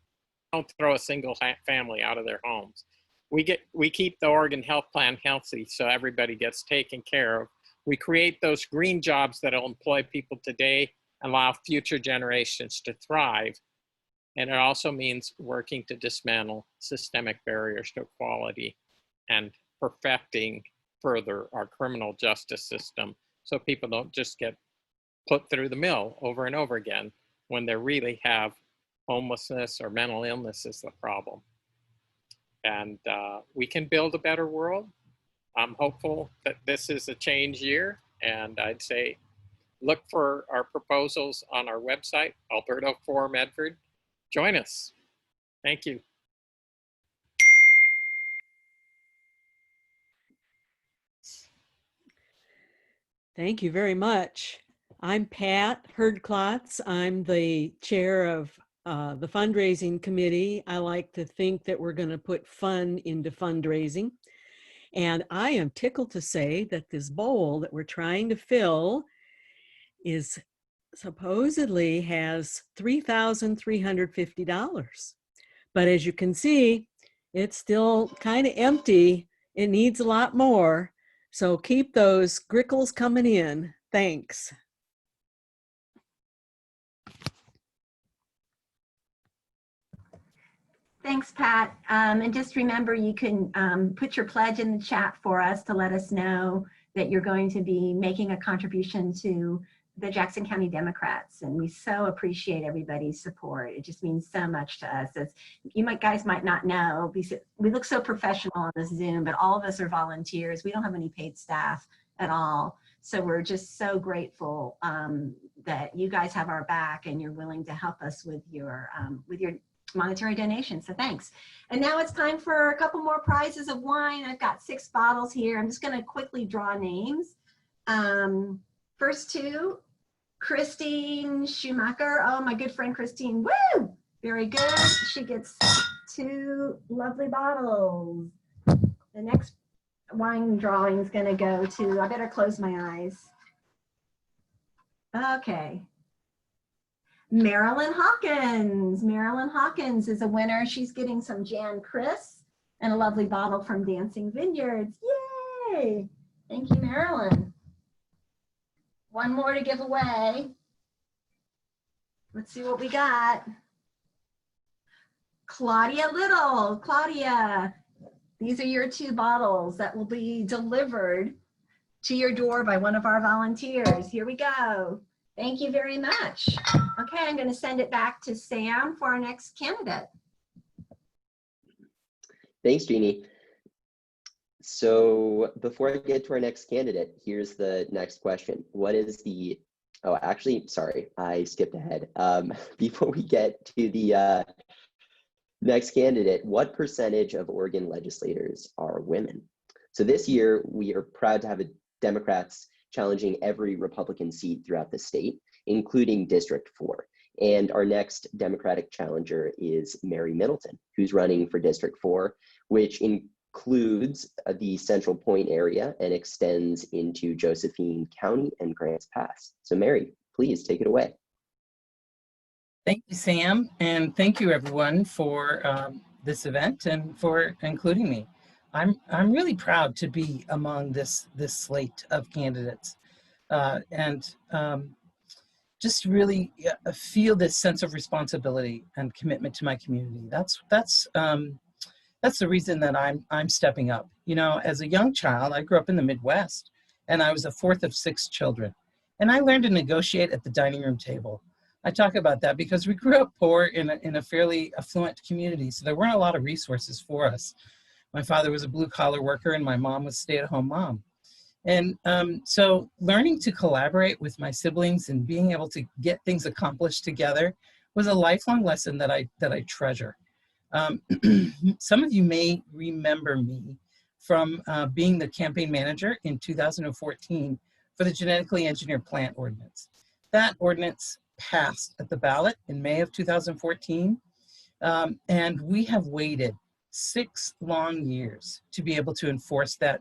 don't throw a single family out of their homes. We keep the Oregon health plan healthy so everybody gets taken care of. We create those green jobs that will employ people today and allow future generations to thrive. And it also means working to dismantle systemic barriers to equality and perfecting further our criminal justice system so people don't just get put through the mill over and over again when they really have homelessness or mental illness is the problem. And we can build a better world. I'm hopeful that this is a change year, and I'd say look for our proposals on our website, Alberto for Medford. Join us. Thank you. Thank you very much. I'm Patt Herdklotz. I'm the chair of the fundraising committee. I like to think that we're going to put fun into fundraising. And I am tickled to say that this bowl that we're trying to fill is supposedly has $3,350. But as you can see, it's still kind of empty. It needs a lot more. So keep those grickles coming in. Thanks. Thanks, Pat. And just remember, you can put your pledge in the chat for us to let us know that you're going to be making a contribution to the Jackson County Democrats. And we so appreciate everybody's support. It just means so much to us. As you guys might not know, we look so professional on this Zoom, but all of us are volunteers. We don't have any paid staff at all. So we're just so grateful that you guys have our back and you're willing to help us with your monetary donation. So thanks. And now it's time for a couple more prizes of wine. I've got 6 bottles here. I'm just going to quickly draw names. First two, Christine Schumacher. Oh, my good friend Christine. Woo! Very good. She gets 2 lovely bottles. The next wine drawing is going to go to, I better close my eyes. Okay. Marilyn Hawkins. Marilyn Hawkins is a winner. She's getting some Jan Chris and a lovely bottle from Dancing Vineyards. Yay! Thank you, Marilyn. One more to give away. Let's see what we got. Claudia Little. Claudia, these are your 2 bottles that will be delivered to your door by one of our volunteers. Here we go. Thank you very much. Okay, I'm going to send it back to Sam for our next candidate. Thanks, Jeannie. So before I get to our next candidate, here's the next question. What is the, oh, actually, sorry, I skipped ahead. Before we get to the next candidate, what percentage of Oregon legislators are women? So this year, we are proud to have Democrats challenging every Republican seat throughout the state, including District 4. And our next Democratic challenger is Mary Middleton, who's running for District 4, which includes the Central Point area and extends into Josephine County and Grants Pass. So Mary, please take it away. Thank you, Sam, and thank you everyone for this event and for including me. I'm really proud to be among this slate of candidates and just really feel this sense of responsibility and commitment to my community. That's the reason that I'm stepping up. You know, as a young child, I grew up in the Midwest, and I was the 4th of 6 children, and I learned to negotiate at the dining room table. I talk about that because we grew up poor in a fairly affluent community, so there weren't a lot of resources for us. My father was a blue-collar worker, and my mom was a stay-at-home mom. And so learning to collaborate with my siblings and being able to get things accomplished together was a lifelong lesson that I treasure. Some of you may remember me from being the campaign manager in 2014 for the genetically engineered plant ordinance. That ordinance passed at the ballot in May of 2014, and we have waited 6 long years to be able to enforce that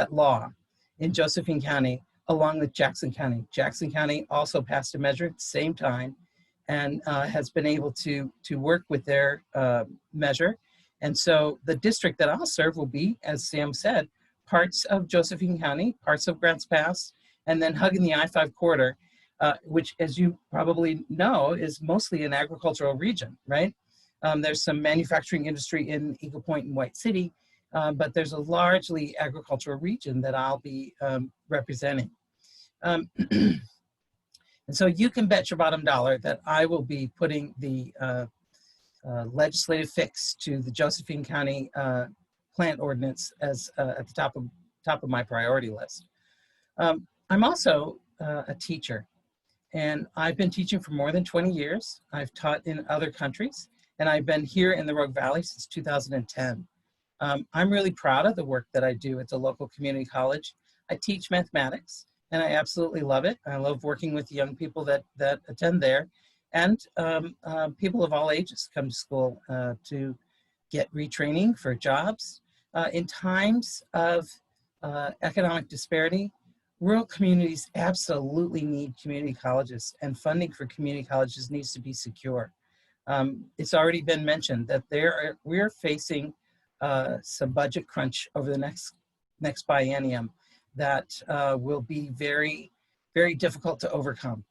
law in Josephine County, along with Jackson County. Jackson County also passed a measure at the same time and has been able to work with their measure. And so the district that I'll serve will be, as Sam said, parts of Josephine County, parts of Grants Pass, and then hugging the I-5 corridor, which, as you probably know, is mostly an agricultural region, right? There's some manufacturing industry in Eagle Point and White City, but there's a largely agricultural region that I'll be representing. And so you can bet your bottom dollar that I will be putting the legislative fix to the Josephine County plant ordinance as at the top of my priority list. I'm also a teacher, and I've been teaching for more than 20 years. I've taught in other countries, and I've been here in the Rogue Valley since 2010. I'm really proud of the work that I do at the local community college. I teach mathematics, and I absolutely love it. I love working with the young people that attend there, and people of all ages come to school to get retraining for jobs. In times of economic disparity, rural communities absolutely need community colleges, and funding for community colleges needs to be secure. It's already been mentioned that we're facing some budget crunch over the next biennium that will be very, very difficult to overcome.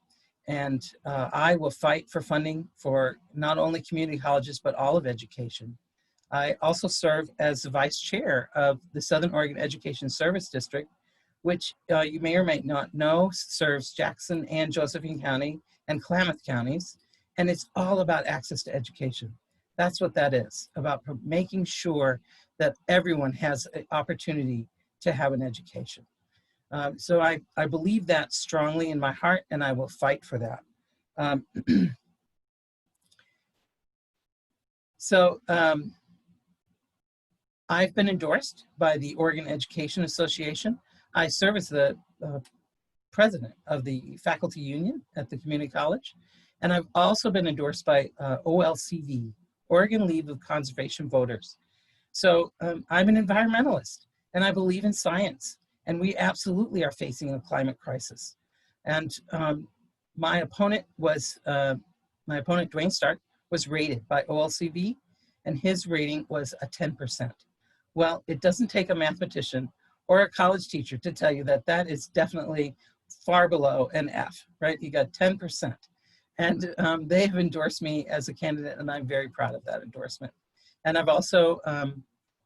And I will fight for funding for not only community colleges, but all of education. I also serve as the vice chair of the Southern Oregon Education Service District, which you may or may not know serves Jackson and Josephine County and Klamath counties. And it's all about access to education. That's what that is, about making sure that everyone has an opportunity to have an education. So I believe that strongly in my heart, and I will fight for that. I've been endorsed by the Oregon Education Association. I serve as the president of the faculty union at the community college. And I've also been endorsed by OLCV, Oregon League of Conservation Voters. So I'm an environmentalist, and I believe in science. And we absolutely are facing a climate crisis. And my opponent, Dwayne Stark, was rated by OLCV, and his rating was a 10%. Well, it doesn't take a mathematician or a college teacher to tell you that that is definitely far below an F, right? You got 10%. And they have endorsed me as a candidate, and I'm very proud of that endorsement. And I've also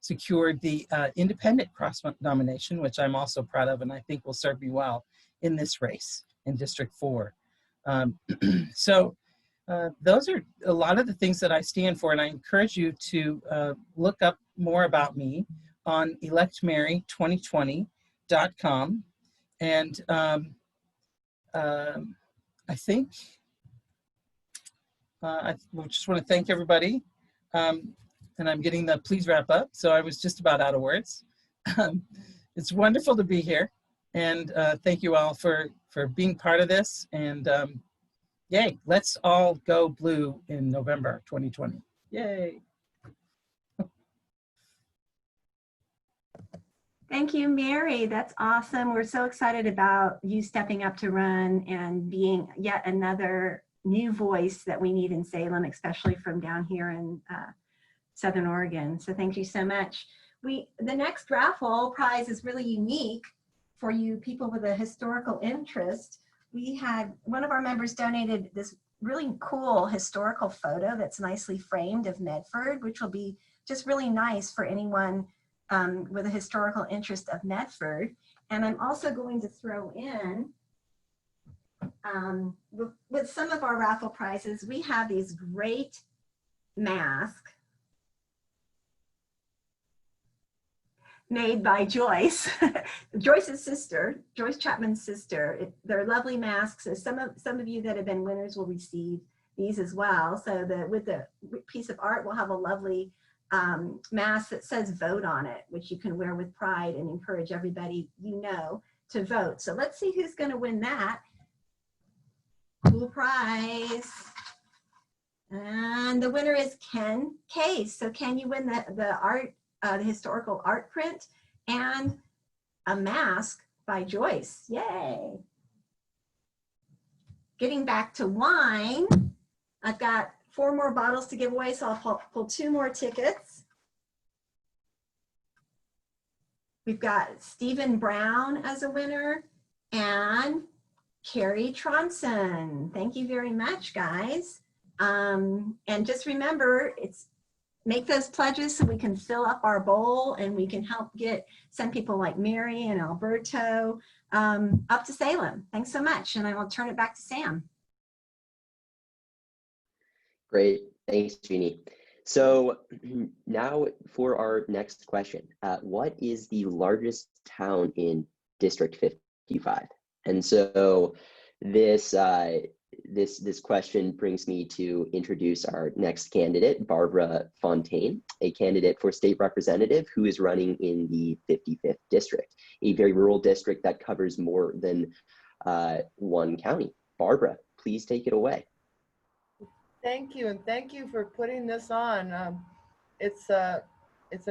secured the independent cross nomination, which I'm also proud of, and I think will serve me well in this race in District 4. Those are a lot of the things that I stand for, and I encourage you to look up more about me on electmary2020.com. And I think I just want to thank everybody. And I'm getting the please wrap up, so I was just about out of words. It's wonderful to be here, and thank you all for being part of this. And yay, let's all go blue in November 2020. Yay. Thank you, Mary. That's awesome. We're so excited about you stepping up to run and being yet another new voice that we need in Salem, especially from down here in Southern Oregon. So thank you so much. The next raffle prize is really unique for you people with a historical interest. We had one of our members donated this really cool historical photo that's nicely framed of Medford, which will be just really nice for anyone with a historical interest of Medford. And I'm also going to throw in, with some of our raffle prizes, we have these great masks made by Joyce, Joyce's sister, Joyce Chapman's sister. They're lovely masks. So some of you that have been winners will receive these as well. So with the piece of art, we'll have a lovely mask that says vote on it, which you can wear with pride and encourage everybody you know to vote. So let's see who's going to win that cool prize. And the winner is Ken Case. So Ken, you win the historical art print and a mask by Joyce. Yay. Getting back to wine, I've got 4 more bottles to give away, so I'll pull 2 more tickets. We've got Stephen Brown as a winner and Carrie Tronson. Thank you very much, guys. And just remember, make those pledges so we can fill up our bowl and we can help send people like Mary and Alberto up to Salem. Thanks so much. And I will turn it back to Sam. Great, thanks, Jeannie. So now for our next question. What is the largest town in District 55? And so this question brings me to introduce our next candidate, Barbara Fontaine, a candidate for state representative who is running in the 55th district, a very rural district that covers more than 1 county. Barbara, please take it away. Thank you, and thank you for putting this on. It's an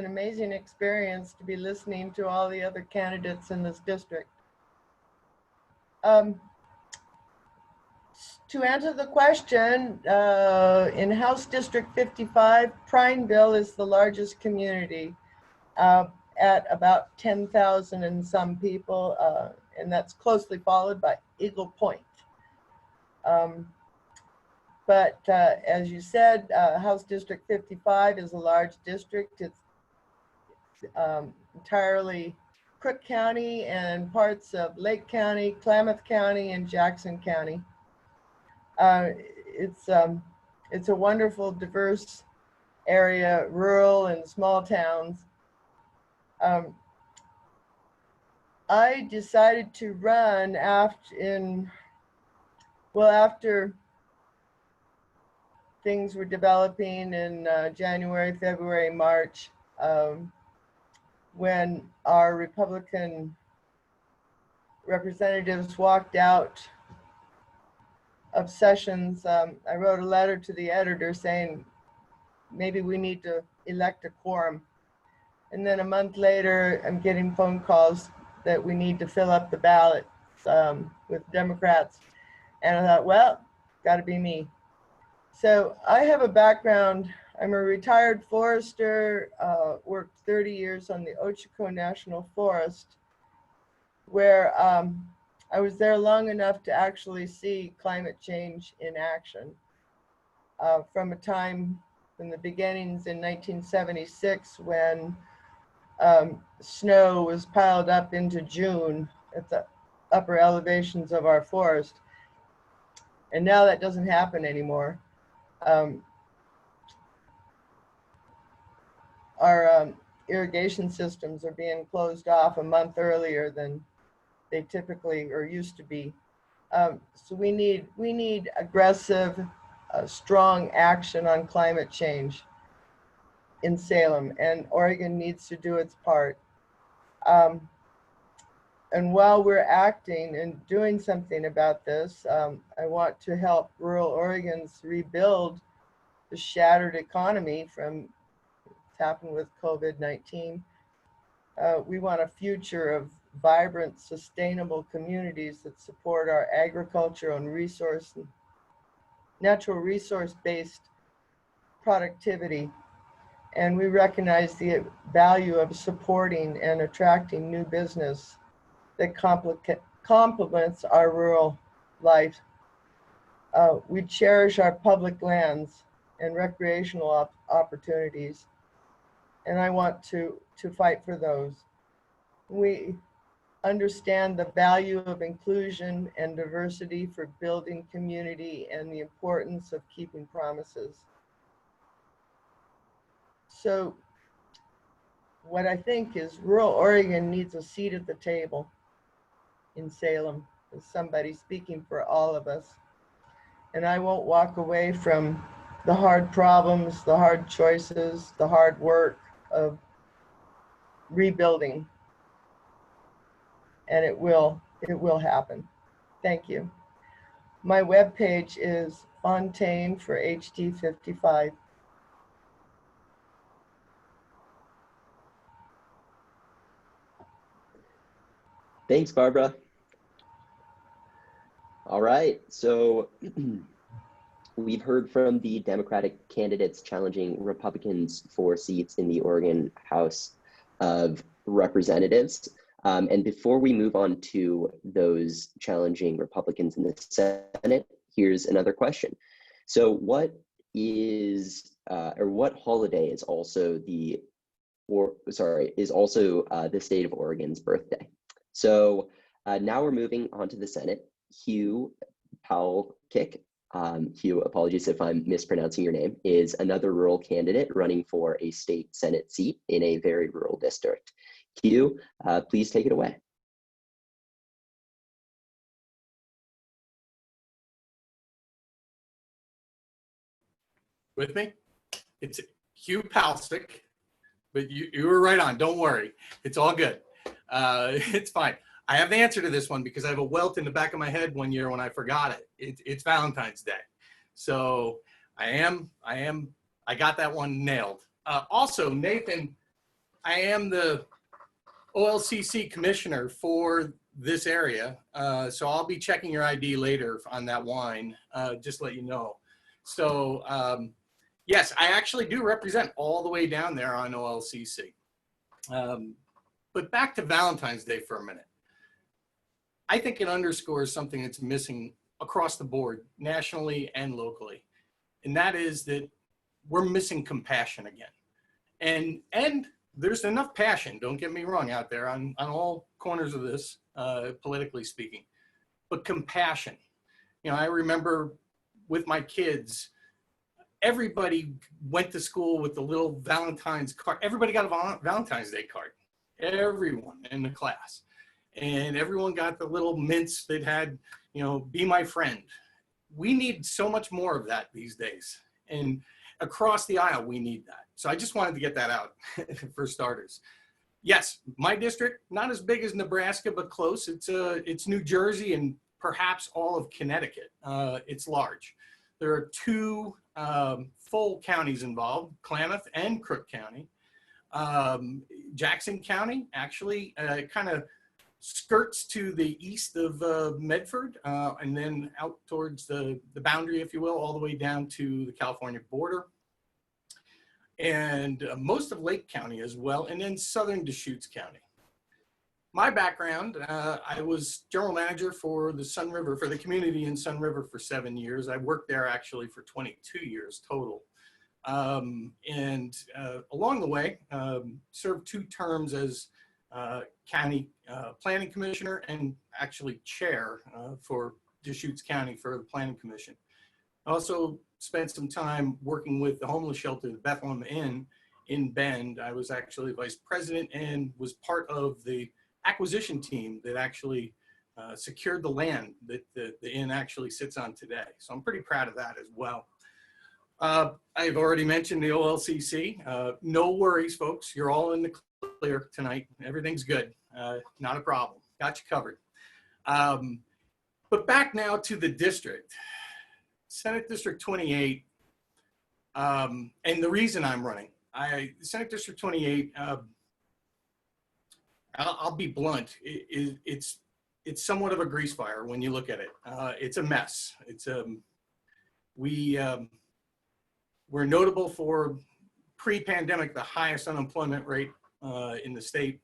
amazing experience to be listening to all the other candidates in this district. To answer the question, in House District 55, Prineville is the largest community at about 10,000 and some people, and that's closely followed by Eagle Point. But as you said, House District 55 is a large district. It's entirely Crook County and parts of Lake County, Klamath County, and Jackson County. It's a wonderful, diverse area, rural and small towns. I decided to run after things were developing in January, February, March, when our Republican representatives walked out of sessions. I wrote a letter to the editor saying maybe we need to elect a quorum. And then a month later, I'm getting phone calls that we need to fill up the ballots with Democrats. And I thought, well, gotta be me. So I have a background. I'm a retired forester, worked 30 years on the Ochiko National Forest, where I was there long enough to actually see climate change in action. From a time in the beginnings in 1976 when snow was piled up into June at the upper elevations of our forest. And now that doesn't happen anymore. Our irrigation systems are being closed off a month earlier than they typically or used to be. So we need aggressive, strong action on climate change in Salem, and Oregon needs to do its part. And while we're acting and doing something about this, I want to help rural Oregons rebuild the shattered economy from what's happened with COVID-19. We want a future of vibrant, sustainable communities that support our agriculture and natural resource-based productivity. And we recognize the value of supporting and attracting new business that complements our rural life. We cherish our public lands and recreational opportunities, and I want to fight for those. We understand the value of inclusion and diversity for building community and the importance of keeping promises. So what I think is rural Oregon needs a seat at the table in Salem, as somebody speaking for all of us. And I won't walk away from the hard problems, the hard choices, the hard work of rebuilding. And it will happen. Thank you. My webpage is Fontaine for HD 55. Thanks, Barbara. All right, so we've heard from the Democratic candidates challenging Republicans for seats in the Oregon House of Representatives. And before we move on to those challenging Republicans in the Senate, here's another question. So what holiday is also the state of Oregon's birthday? So now we're moving on to the Senate. Hugh Palcic, Hugh, apologies if I'm mispronouncing your name, is another rural candidate running for a state Senate seat in a very rural district. Hugh, please take it away. With me? It's Hugh Palcic, but you were right on. Don't worry. It's all good. It's fine. I have the answer to this one because I have a welt in the back of my head one year when I forgot it. It's Valentine's Day. So I got that one nailed. Also, Nathan, I am the OLCC commissioner for this area. So I'll be checking your ID later on that wine, just to let you know. So yes, I actually do represent all the way down there on OLCC. But back to Valentine's Day for a minute. I think it underscores something that's missing across the board, nationally and locally. And that is that we're missing compassion again. And there's enough passion, don't get me wrong, out there on all corners of this, politically speaking, but compassion. You know, I remember with my kids, everybody went to school with the little Valentine's card. Everybody got a Valentine's Day card, everyone in the class. And everyone got the little mints that had, you know, be my friend. We need so much more of that these days. And across the aisle, we need that. So I just wanted to get that out for starters. Yes, my district, not as big as Nebraska, but close. It's New Jersey and perhaps all of Connecticut. It's large. There are two full counties involved, Klamath and Crook County. Jackson County actually kind of skirts to the east of Medford and then out towards the boundary, if you will, all the way down to the California border. And most of Lake County as well, and then southern Deschutes County. My background, I was general manager for the Sun River, for the community in Sun River for 7 years. I worked there actually for 22 years total. And along the way, served 2 terms as county planning commissioner and actually chair for Deschutes County for the planning commission. I also spent some time working with the homeless shelter, the Bethlehem Inn in Bend. I was actually vice president and was part of the acquisition team that actually secured the land that the inn actually sits on today. So I'm pretty proud of that as well. I've already mentioned the OLCC. No worries, folks. You're all in the clear tonight. Everything's good. Not a problem. Got you covered. But back now to the district. Senate District 28, and the reason I'm running. Senate District 28, I'll be blunt, it's somewhat of a grease fire when you look at it. It's a mess. We're notable for pre-pandemic, the highest unemployment rate in the state.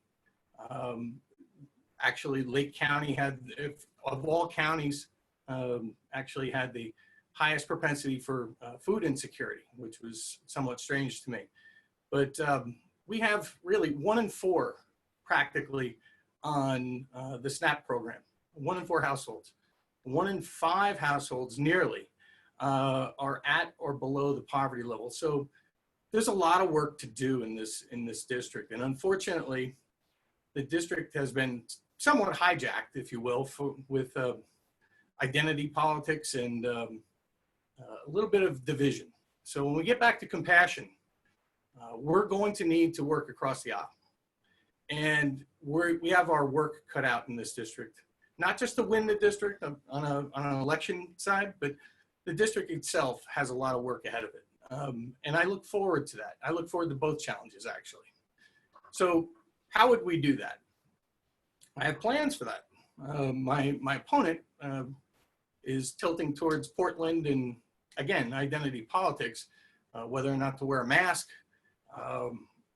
Actually, Lake County had, of all counties, actually had the highest propensity for food insecurity, which was somewhat strange to me. But we have really 1 in 4 practically on the SNAP program, 1 in 4 households. 1 in 5 households nearly are at or below the poverty level. So there's a lot of work to do in this district. And unfortunately, the district has been somewhat hijacked, if you will, with identity politics and a little bit of division. So when we get back to compassion, we're going to need to work across the aisle. And we have our work cut out in this district, not just to win the district on an election side, but the district itself has a lot of work ahead of it. And I look forward to that. I look forward to both challenges, actually. So how would we do that? I have plans for that. My opponent is tilting towards Portland and, again, identity politics, whether or not to wear a mask,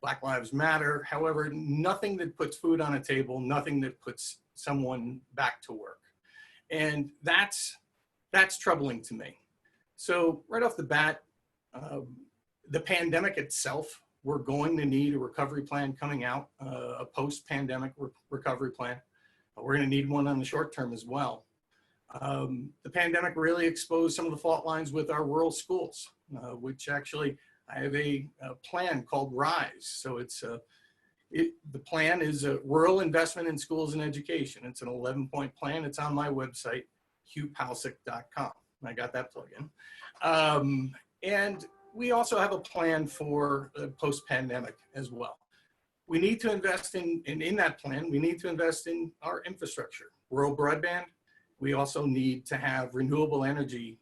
Black Lives Matter, however, nothing that puts food on a table, nothing that puts someone back to work. And that's troubling to me. So right off the bat, the pandemic itself, we're going to need a recovery plan coming out, a post-pandemic recovery plan. We're going to need one on the short term as well. The pandemic really exposed some of the fault lines with our rural schools, which actually I have a plan called RISE. So it's the plan is a rural investment in schools and education. It's an 11-point plan. It's on my website, hughpalcic.com. I got that plug in. And we also have a plan for post-pandemic as well. We need to invest in that plan, we need to invest in our infrastructure, rural broadband. We also need to have renewable energy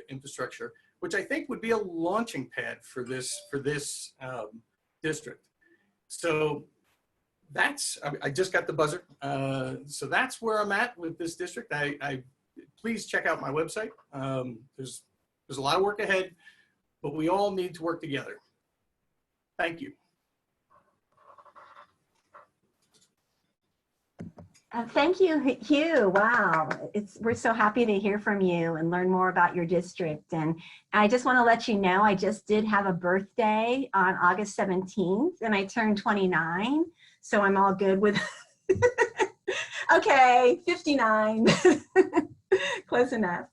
infrastructure, which I think would be a launching pad for this district. So I just got the buzzer. So that's where I'm at with this district. Please check out my website. There's a lot of work ahead, but we all need to work together. Thank you. Thank you, Hugh. Wow, we're so happy to hear from you and learn more about your district. And I just want to let you know, I just did have a birthday on August 17th, and I turned 29, so I'm all good with. Okay, 59, close enough.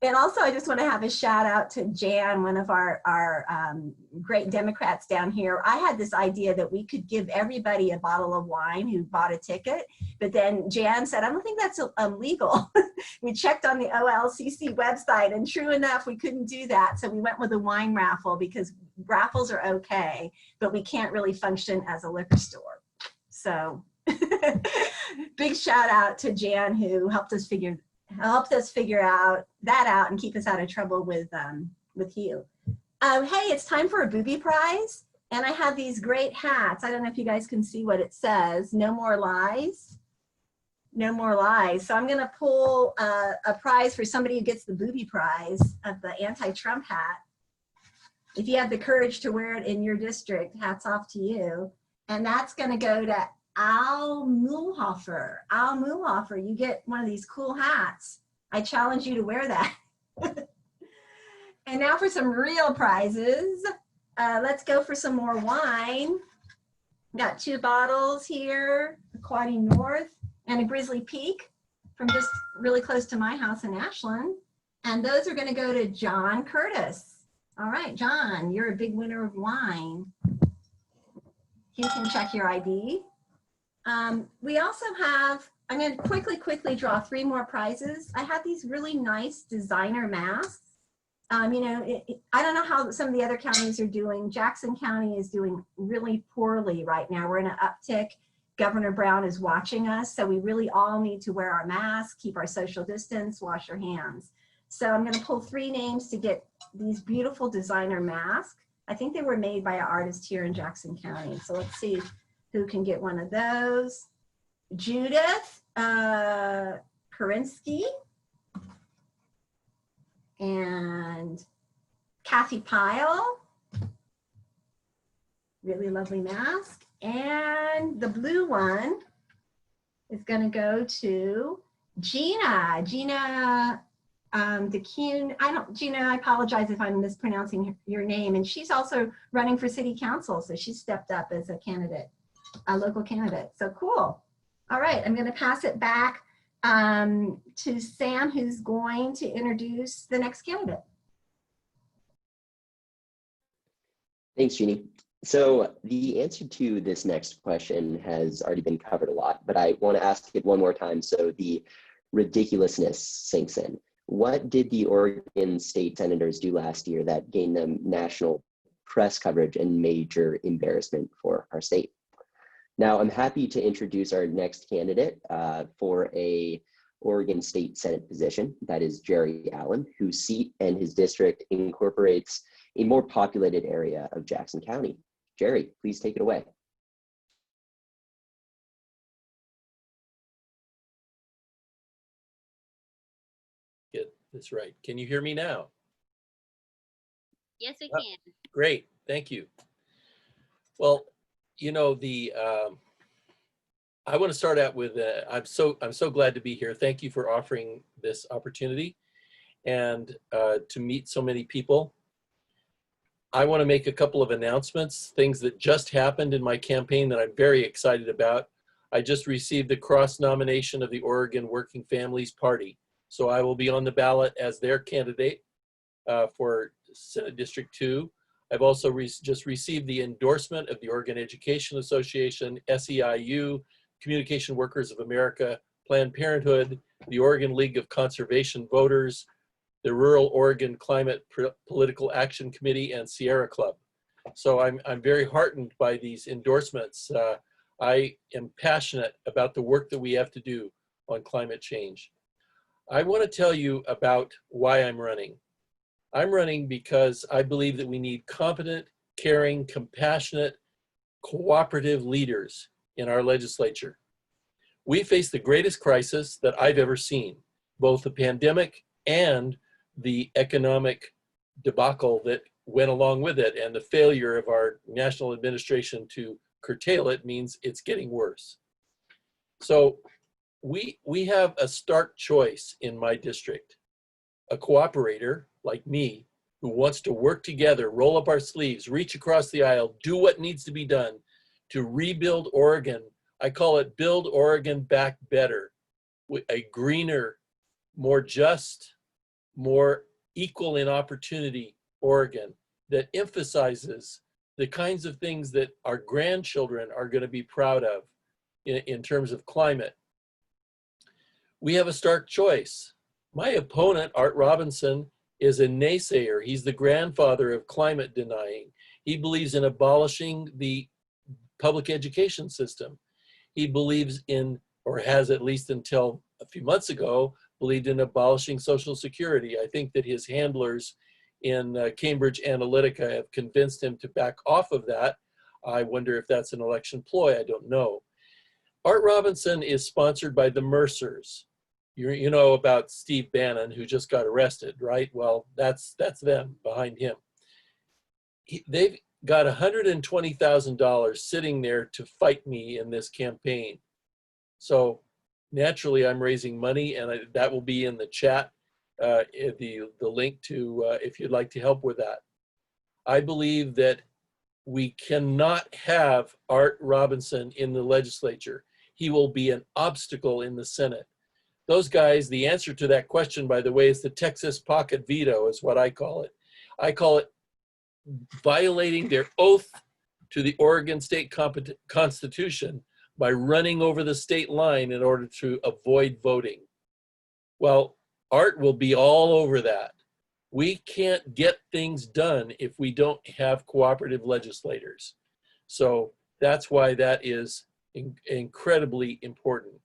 And also, I just want to have a shout out to Jan, one of our great Democrats down here. I had this idea that we could give everybody a bottle of wine who bought a ticket, but then Jan said, I don't think that's illegal. We checked on the OLCC website, and true enough, we couldn't do that. So we went with a wine raffle because raffles are okay, but we can't really function as a liquor store. So big shout out to Jan, who helped us figure that out and keep us out of trouble with Hugh. Hey, it's time for a booby prize, and I have these great hats. I don't know if you guys can see what it says. No more lies. No more lies. So I'm going to pull a prize for somebody who gets the booby prize of the anti-Trump hat. If you have the courage to wear it in your district, hats off to you. And that's going to go to Al Mulhofer. Al Mulhofer, you get one of these cool hats. I challenge you to wear that. And now for some real prizes. Let's go for some more wine. Got 2 bottles here, a Quaddy North and a Grizzly Peak from just really close to my house in Ashland. And those are going to go to John Curtis. All right, John, you're a big winner of wine. You can check your ID. We also have, I'm going to quickly draw 3 more prizes. I have these really nice designer masks. You know, I don't know how some of the other counties are doing. Jackson County is doing really poorly right now. We're in an uptick. Governor Brown is watching us, so we really all need to wear our masks, keep our social distance, wash our hands. So I'm going to pull 3 names to get these beautiful designer masks. I think they were made by an artist here in Jackson County. So let's see who can get one of those. Judith Karinsky and Kathy Pyle. Really lovely mask. And the blue one is going to go to Gina. Gina DeCune. Gina, I apologize if I'm mispronouncing your name. And she's also running for city council. So she stepped up as a candidate, a local candidate. So cool. All right, I'm going to pass it back to Sam, who's going to introduce the next candidate. Thanks, Jeannie. So the answer to this next question has already been covered a lot, but I want to ask it one more time so the ridiculousness sinks in. What did the Oregon state senators do last year that gained them national press coverage and major embarrassment for our state? Now, I'm happy to introduce our next candidate for a Oregon State Senate position, that is Jerry Allen, whose seat and his district incorporates a more populated area of Jackson County. Jerry, please take it away. Get this right. Can you hear me now? Yes, we can. Great, thank you. Well, you know, I want to start out with I'm so glad to be here. Thank you for offering this opportunity and to meet so many people. I want to make a couple of announcements, things that just happened in my campaign that I'm very excited about. I just received the cross nomination of the Oregon Working Families Party. So I will be on the ballot as their candidate for Senate District 2. I've also just received the endorsement of the Oregon Education Association, SEIU, Communication Workers of America, Planned Parenthood, the Oregon League of Conservation Voters, the Rural Oregon Climate Political Action Committee, and Sierra Club. So I'm very heartened by these endorsements. I am passionate about the work that we have to do on climate change. I want to tell you about why I'm running. I'm running because I believe that we need competent, caring, compassionate, cooperative leaders in our legislature. We face the greatest crisis that I've ever seen, both the pandemic and the economic debacle that went along with it, and the failure of our national administration to curtail it means it's getting worse. So we have a stark choice in my district. A cooperator like me who wants to work together, roll up our sleeves, reach across the aisle, do what needs to be done to rebuild Oregon. I call it Build Oregon Back Better, with a greener, more just, more equal in opportunity Oregon that emphasizes the kinds of things that our grandchildren are going to be proud of in terms of climate. We have a stark choice. My opponent, Art Robinson, is a naysayer. He's the grandfather of climate denying. He believes in abolishing the public education system. He believes in, or has at least until a few months ago, believed in abolishing Social Security. I think that his handlers in Cambridge Analytica have convinced him to back off of that. I wonder if that's an election ploy, I don't know. Art Robinson is sponsored by the Mercers. You know about Steve Bannon, who just got arrested, right? Well, that's them behind him. They've got $120,000 sitting there to fight me in this campaign. So naturally, I'm raising money, and that will be in the chat, the link to if you'd like to help with that. I believe that we cannot have Art Robinson in the legislature. He will be an obstacle in the Senate. Those guys, the answer to that question, by the way, is the Texas pocket veto, is what I call it. I call it violating their oath to the Oregon State Constitution by running over the state line in order to avoid voting. Well, Art will be all over that. We can't get things done if we don't have cooperative legislators. So that's why that is incredibly important.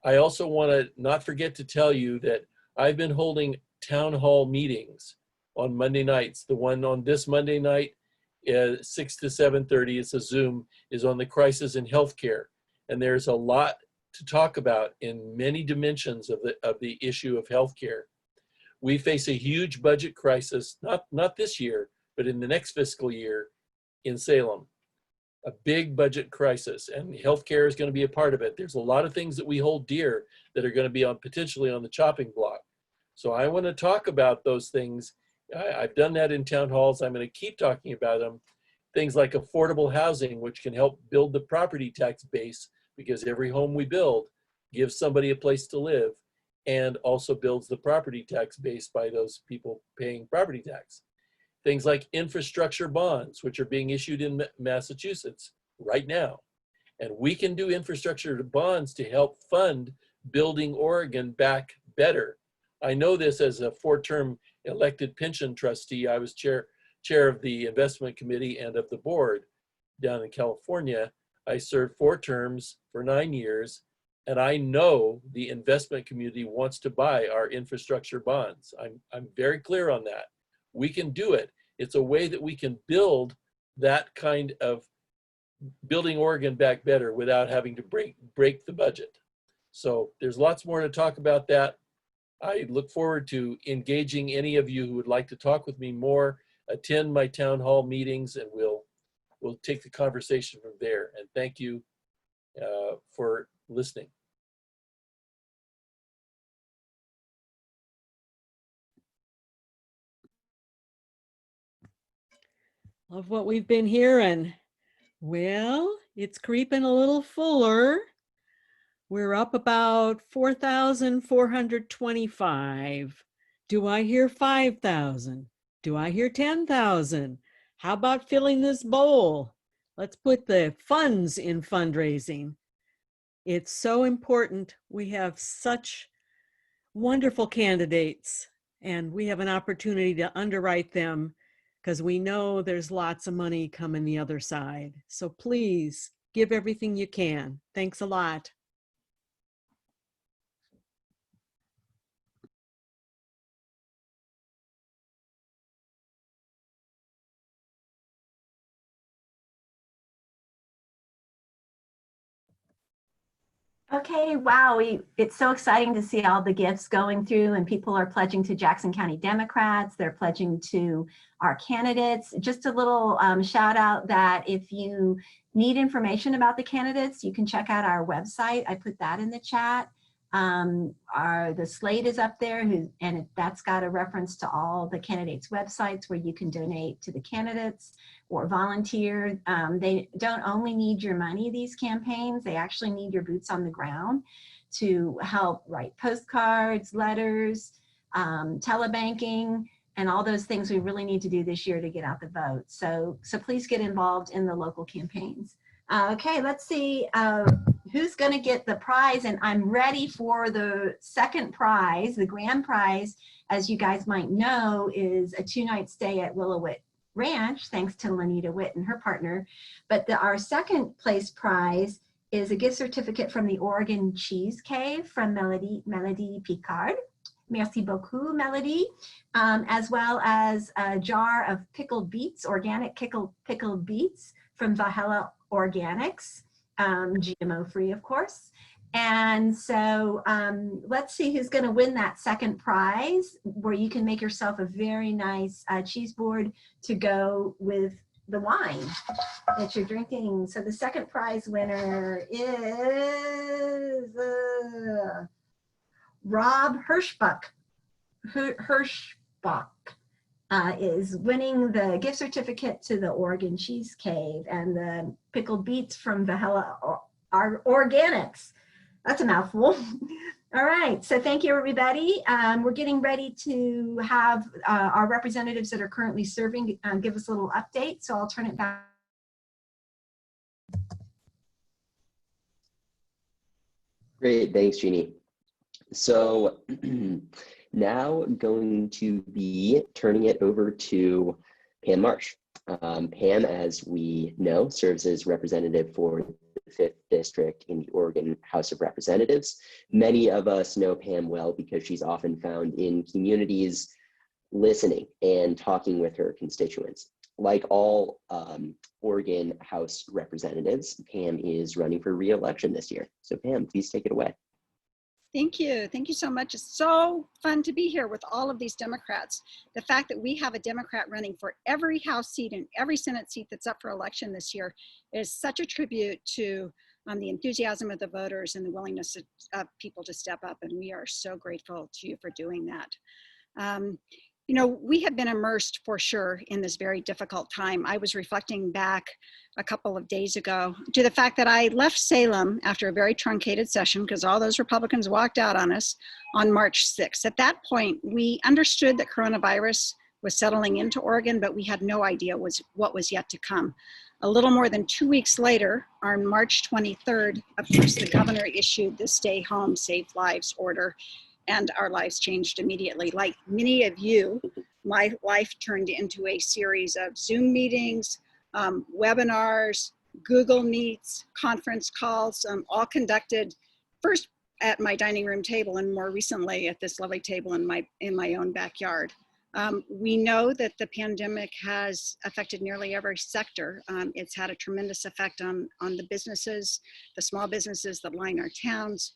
I also want to not forget to tell you that I've been holding town hall meetings on Monday nights. The one on this Monday night, 6 to 7:30, it's a Zoom, is on the crisis in healthcare. And there's a lot to talk about in many dimensions of the issue of healthcare. We face a huge budget crisis, not this year, but in the next fiscal year in Salem. A big budget crisis, and healthcare is going to be a part of it. There's a lot of things that we hold dear that are going to be potentially on the chopping block. So I want to talk about those things. I've done that in town halls. I'm going to keep talking about them. Things like affordable housing, which can help build the property tax base, because every home we build gives somebody a place to live and also builds the property tax base by those people paying property tax. Things like infrastructure bonds, which are being issued in Massachusetts right now. And we can do infrastructure bonds to help fund building Oregon back better. I know this as a 4-term elected pension trustee. I was chair of the investment committee and of the board down in California. I served 4 terms for 9 years. And I know the investment community wants to buy our infrastructure bonds. I'm very clear on that. We can do it. It's a way that we can build that kind of building Oregon back better without having to break the budget. So there's lots more to talk about that. I look forward to engaging any of you who would like to talk with me more, attend my town hall meetings, and we'll take the conversation from there. And thank you for listening. Love what we've been hearing. Well, it's creeping a little fuller. We're up about 4,425. Do I hear 5,000? Do I hear 10,000? How about filling this bowl? Let's put the funds in fundraising. It's so important. We have such wonderful candidates, and we have an opportunity to underwrite them because we know there's lots of money coming the other side. So please give everything you can. Thanks a lot. Okay, wow, it's so exciting to see all the gifts going through, and people are pledging to Jackson County Democrats. They're pledging to our candidates. Just a little shout out that if you need information about the candidates, you can check out our website. I put that in the chat. The slate is up there, and that's got a reference to all the candidates' websites where you can donate to the candidates or volunteer. They don't only need your money, these campaigns, they actually need your boots on the ground to help write postcards, letters, telebanking, and all those things we really need to do this year to get out the vote. So please get involved in the local campaigns. Okay, let's see who's going to get the prize, and I'm ready for the second prize. The grand prize, as you guys might know, is a 2-night stay at Willowit Ranch, thanks to Lanita Witt and her partner. But our second place prize is a gift certificate from the Oregon Cheese Cave from Melody Picard. Merci beaucoup, Melody. As well as a jar of pickled beets, organic pickled beets from Valhalla Organics, GMO free, of course. And so let's see who's going to win that second prize, where you can make yourself a very nice cheese board to go with the wine that you're drinking. So the second prize winner is Rob Hirschbach. Is winning the gift certificate to the Oregon Cheese Cave and the pickled beets from Valhalla Organics. That's a mouthful. All right, so thank you, everybody. We're getting ready to have our representatives that are currently serving give us a little update, so I'll turn it back. Great, thanks, Jeannie. So now going to be turning it over to Pam Marsh. Pam, as we know, serves as representative for the 5th District in the Oregon House of Representatives. Many of us know Pam well because she's often found in communities listening and talking with her constituents. Like all Oregon House representatives, Pam is running for re-election this year. So Pam, please take it away. Thank you. Thank you so much. It's so fun to be here with all of these Democrats. The fact that we have a Democrat running for every House seat and every Senate seat that's up for election this year is such a tribute to the enthusiasm of the voters and the willingness of people to step up. And we are so grateful to you for doing that. You know, we have been immersed for sure in this very difficult time. I was reflecting back a couple of days ago to the fact that I left Salem after a very truncated session because all those Republicans walked out on us on March 6th. At that point, we understood that coronavirus was settling into Oregon, but we had no idea what was yet to come. A little more than 2 weeks later, on March 23rd, of course, the governor issued the Stay Home, Save Lives order, and our lives changed immediately. Like many of you, my life turned into a series of Zoom meetings, webinars, Google Meets, conference calls, all conducted first at my dining room table and more recently at this lovely table in my own backyard. We know that the pandemic has affected nearly every sector. It's had a tremendous effect on the businesses, the small businesses that line our towns.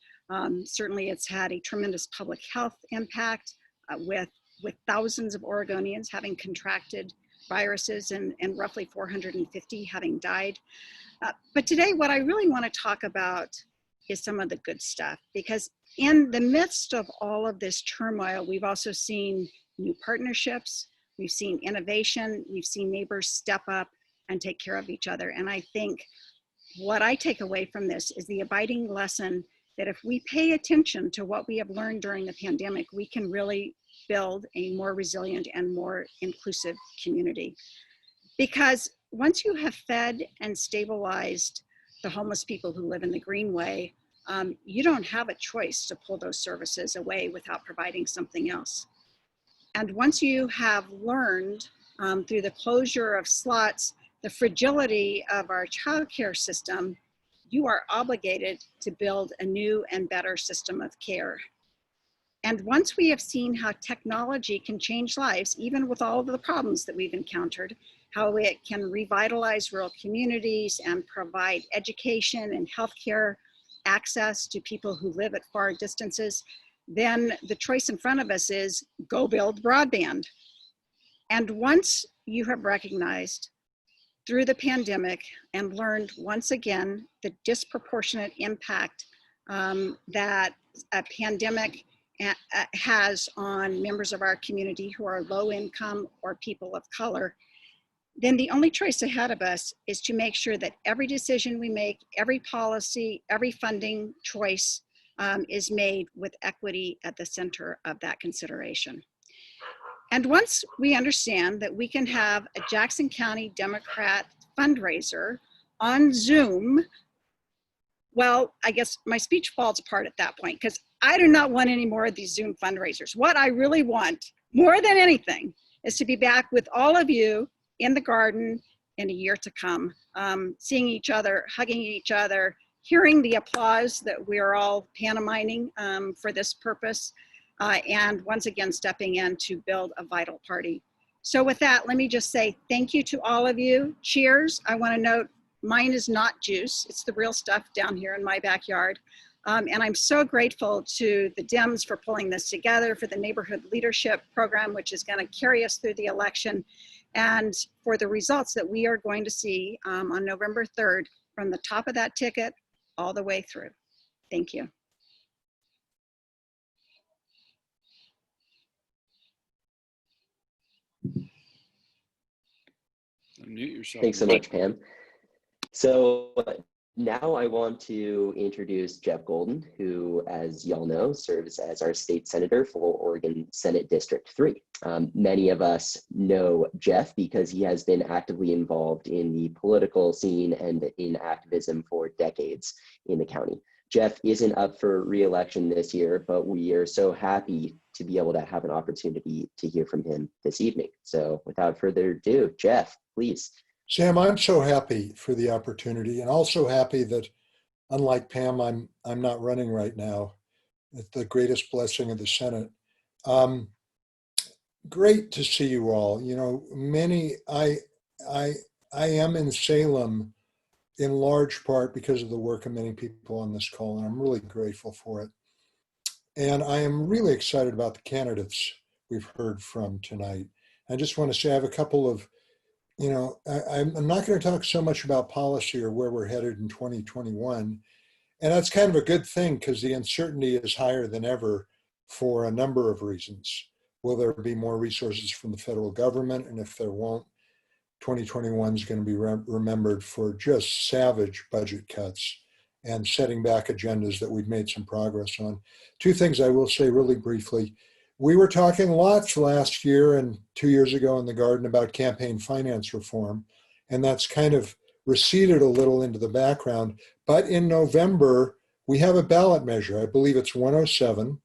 Certainly it's had a tremendous public health impact with thousands of Oregonians having contracted viruses and roughly 450 having died. But today what I really want to talk about is some of the good stuff, because in the midst of all of this turmoil, we've also seen new partnerships, we've seen innovation, we've seen neighbors step up and take care of each other. And I think what I take away from this is the abiding lesson that if we pay attention to what we have learned during the pandemic, we can really build a more resilient and more inclusive community. Because once you have fed and stabilized the homeless people who live in the Greenway, you don't have a choice to pull those services away without providing something else. And once you have learned through the closure of slots, the fragility of our childcare system, you are obligated to build a new and better system of care. And once we have seen how technology can change lives, even with all of the problems that we've encountered, how it can revitalize rural communities and provide education and healthcare access to people who live at far distances, then the choice in front of us is go build broadband. And once you have recognized through the pandemic and learned once again the disproportionate impact that a pandemic has on members of our community who are low income or people of color, then the only choice ahead of us is to make sure that every decision we make, every policy, every funding choice is made with equity at the center of that consideration. And once we understand that we can have a Jackson County Democrat fundraiser on Zoom, well, I guess my speech falls apart at that point, because I do not want any more of these Zoom fundraisers. What I really want, more than anything, is to be back with all of you in the garden in a year to come, seeing each other, hugging each other, hearing the applause that we're all pantomiming for this purpose, and once again stepping in to build a vital party. So with that, let me just say thank you to all of you. Cheers. I want to note mine is not juice. It's the real stuff down here in my backyard. And I'm so grateful to the Dems for pulling this together, for the Neighborhood Leadership Program, which is going to carry us through the election, and for the results that we are going to see on November 3rd from the top of that ticket all the way through. Thank you. Unmute yourself. Thanks so much, Pam. So now I want to introduce Jeff Golden, who, as y'all know, serves as our state senator for Oregon Senate District 3. Many of us know Jeff because he has been actively involved in the political scene and in activism for decades in the county. Jeff isn't up for re-election this year, but we are so happy to be able to have an opportunity to hear from him this evening. So without further ado, Jeff, please. Sam, I'm so happy for the opportunity, and also happy that, unlike Pam, I'm not running right now. It's the greatest blessing of the Senate. Great to see you all. You know, I am in Salem in large part because of the work of many people on this call, and I'm really grateful for it. And I am really excited about the candidates we've heard from tonight. I just want to say I have a couple of, you know, I'm not going to talk so much about policy or where we're headed in 2021. And that's kind of a good thing because the uncertainty is higher than ever for a number of reasons. Will there be more resources from the federal government? And if there won't, 2021 is going to be remembered for just savage budget cuts and setting back agendas that we've made some progress on. Two things I will say really briefly. We were talking lots last year and 2 years ago in the garden about campaign finance reform, and that's kind of receded a little into the background. But in November, we have a ballot measure. I believe it's 107,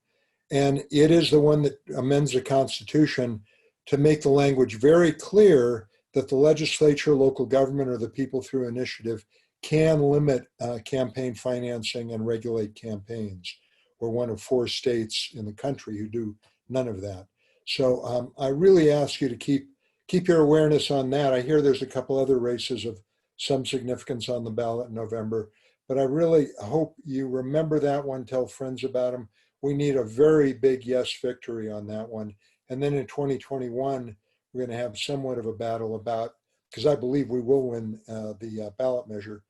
and it is the one that amends the Constitution to make the language very clear that the legislature, local government, or the people through initiative can limit campaign financing and regulate campaigns. We're one of 4 states in the country who do none of that. So I really ask you to keep your awareness on that. I hear there's a couple other races of some significance on the ballot in November, but I really hope you remember that one, tell friends about them. We need a very big yes victory on that one. And then in 2021, we're going to have somewhat of a battle about, because I believe we will win the ballot measure.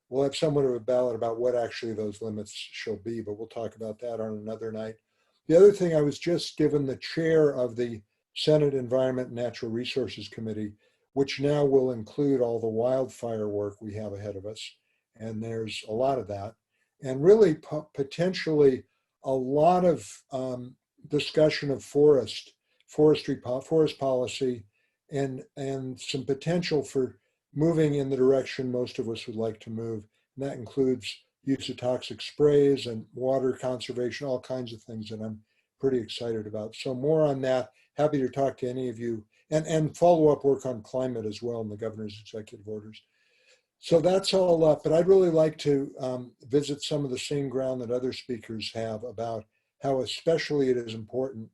We'll have somewhat of a ballot about what actually those limits shall be, but we'll talk about that on another night. The other thing, I was just given the chair of the Senate Environment and Natural Resources Committee, which now will include all the wildfire work we have ahead of us. And there's a lot of that. And really potentially a lot of discussion of forest policy and some potential for moving in the direction most of us would like to move. And that includes use of toxic sprays and water conservation, all kinds of things that I'm pretty excited about. So more on that. Happy to talk to any of you and follow-up work on climate as well in the governor's executive orders. So that's all up, but I'd really like to visit some of the same ground that other speakers have about how especially it is important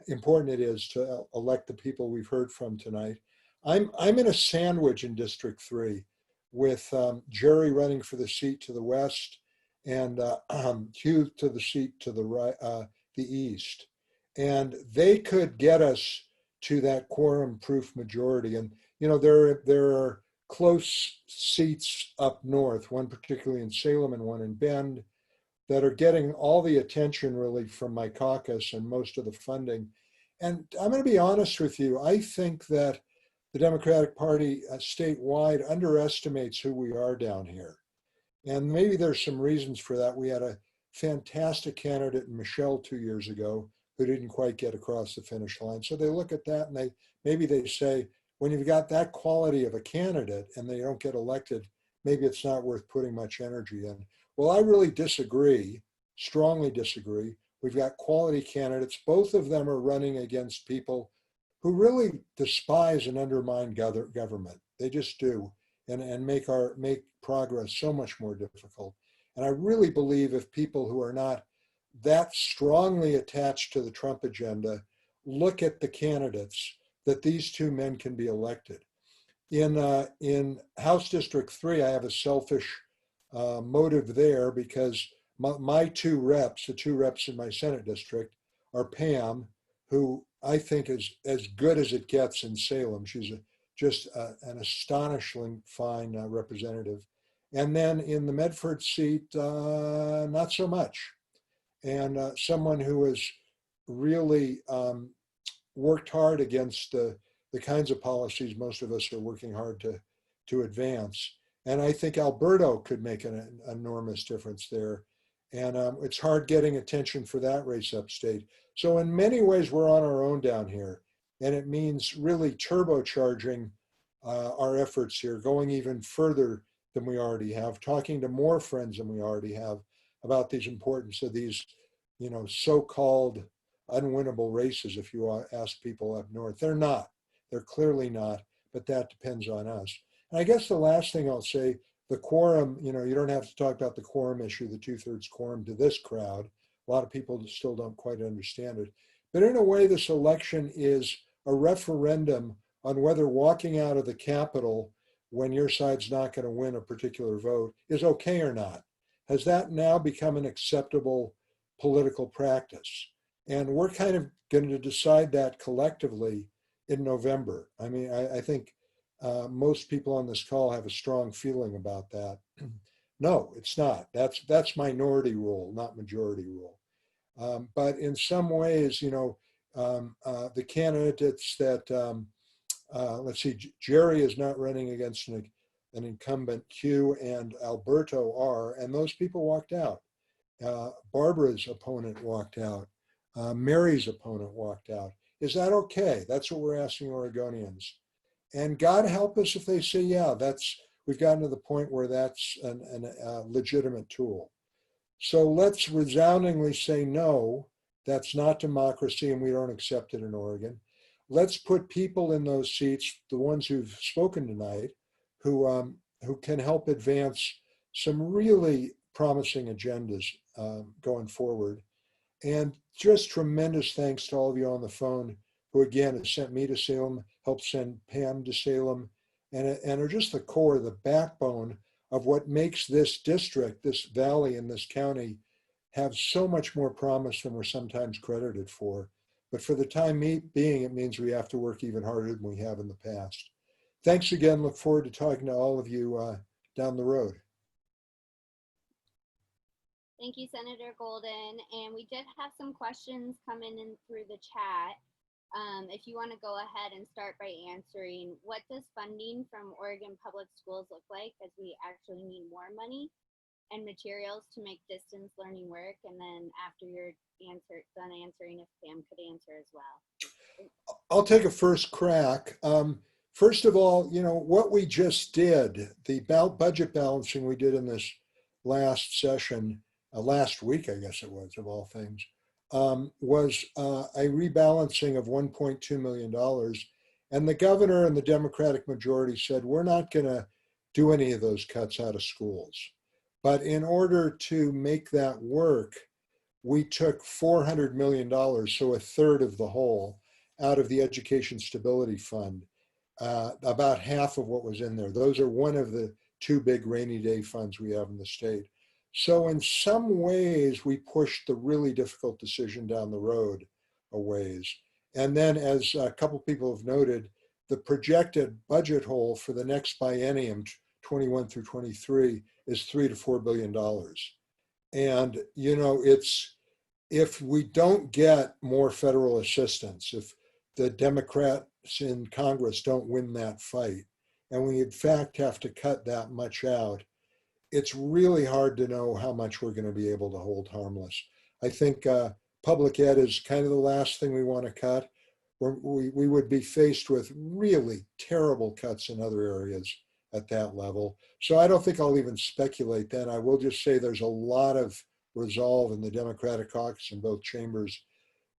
it is to elect the people we've heard from tonight. I'm in a sandwich in District 3 with Jerry running for the seat to the west and Hugh to the seat to the right, the east. And they could get us to that quorum-proof majority. And you know, there are close seats up north, one particularly in Salem and one in Bend, that are getting all the attention really from my caucus and most of the funding. And I'm going to be honest with you, I think that the Democratic Party statewide underestimates who we are down here. And maybe there's some reasons for that. We had a fantastic candidate in Michelle 2 years ago who didn't quite get across the finish line. So they look at that and maybe they say, when you've got that quality of a candidate and they don't get elected, maybe it's not worth putting much energy in. Well, I really disagree, strongly disagree. We've got quality candidates. Both of them are running against people who really despise and undermine government. They just do, and make progress so much more difficult. And I really believe if people who are not that strongly attached to the Trump agenda look at the candidates, that these 2 men can be elected. In House District 3, I have a selfish motive there because my 2 reps, the 2 reps in my Senate district, are Pam, who I think is as good as it gets in Salem. She's just an astonishingly fine representative. And then in the Medford seat, not so much. And someone who has really worked hard against the kinds of policies most of us are working hard to advance. And I think Alberto could make an enormous difference there. And it's hard getting attention for that race upstate. So in many ways, we're on our own down here. And it means really turbocharging our efforts here, going even further than we already have, talking to more friends than we already have about the importance of these, you know, so-called unwinnable races, if you ask people up north. They're not. They're clearly not, but that depends on us. And I guess the last thing I'll say, the quorum, you know, you don't have to talk about the quorum issue, the 2/3 quorum to this crowd. A lot of people still don't quite understand it. But in a way, this election is a referendum on whether walking out of the Capitol when your side's not going to win a particular vote is okay or not. Has that now become an acceptable political practice? And we're kind of going to decide that collectively in November. I mean, I think most people on this call have a strong feeling about that. No, it's not. That's minority rule, not majority rule. But in some ways, you know, the candidates that, let's see, Jerry is not running against an incumbent. Hugh and Alberto are, and those people walked out. Barbara's opponent walked out. Mary's opponent walked out. Is that okay? That's what we're asking Oregonians. And God help us if they say, yeah, we've gotten to the point where that's a legitimate tool. So let's resoundingly say no, that's not democracy and we don't accept it in Oregon. Let's put people in those seats, the ones who've spoken tonight, who can help advance some really promising agendas going forward. And just tremendous thanks to all of you on the phone who, again, have sent me to Salem, helped send Pam to Salem, and are just the core, the backbone of what makes this district, this valley in this county, have so much more promise than we're sometimes credited for. But for the time being, it means we have to work even harder than we have in the past. Thanks again. Look forward to talking to all of you down the road. Thank you, Senator Golden. And we did have some questions coming in through the chat. If you want to go ahead and start by answering, what does funding from Oregon Public Schools look like, as we actually need more money and materials to make distance learning work? And then after you're done answering, if Pam could answer as well. I'll take a first crack. First of all, you know, what we just did, the budget balancing we did in this last session, last week, I guess it was, of all things, was a rebalancing of $1.2 million. And the governor and the Democratic majority said, we're not going to do any of those cuts out of schools. But in order to make that work, we took $400 million, so a third of the whole, out of the Education Stability Fund, about half of what was in there. Those are one of the two big rainy day funds we have in the state. So in some ways, we pushed the really difficult decision down the road a ways. And then, as a couple people have noted, the projected budget hole for the next biennium, 21 through 23, is $3 to $4 billion. And, you know, if we don't get more federal assistance, if the Democrats in Congress don't win that fight, and we in fact have to cut that much out, it's really hard to know how much we're going to be able to hold harmless. I think public ed is kind of the last thing we want to cut. We would be faced with really terrible cuts in other areas at that level. So I don't think I'll even speculate then. I will just say there's a lot of resolve in the Democratic caucus in both chambers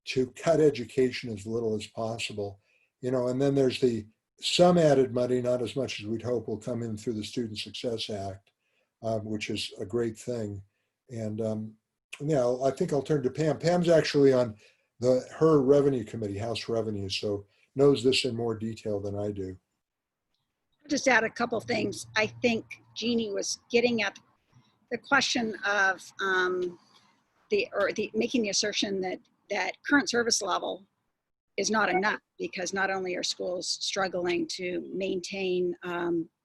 to cut education as little as possible. You know, and then there's some added money, not as much as we'd hope, will come in through the Student Success Act, which is a great thing. And yeah, I think I'll turn to Pam. Pam's actually on her revenue committee, House Revenue, so knows this in more detail than I do. I'll just add a couple things. I think Jeannie was getting at the question of making the assertion that current service level is not enough, because not only are schools struggling to maintain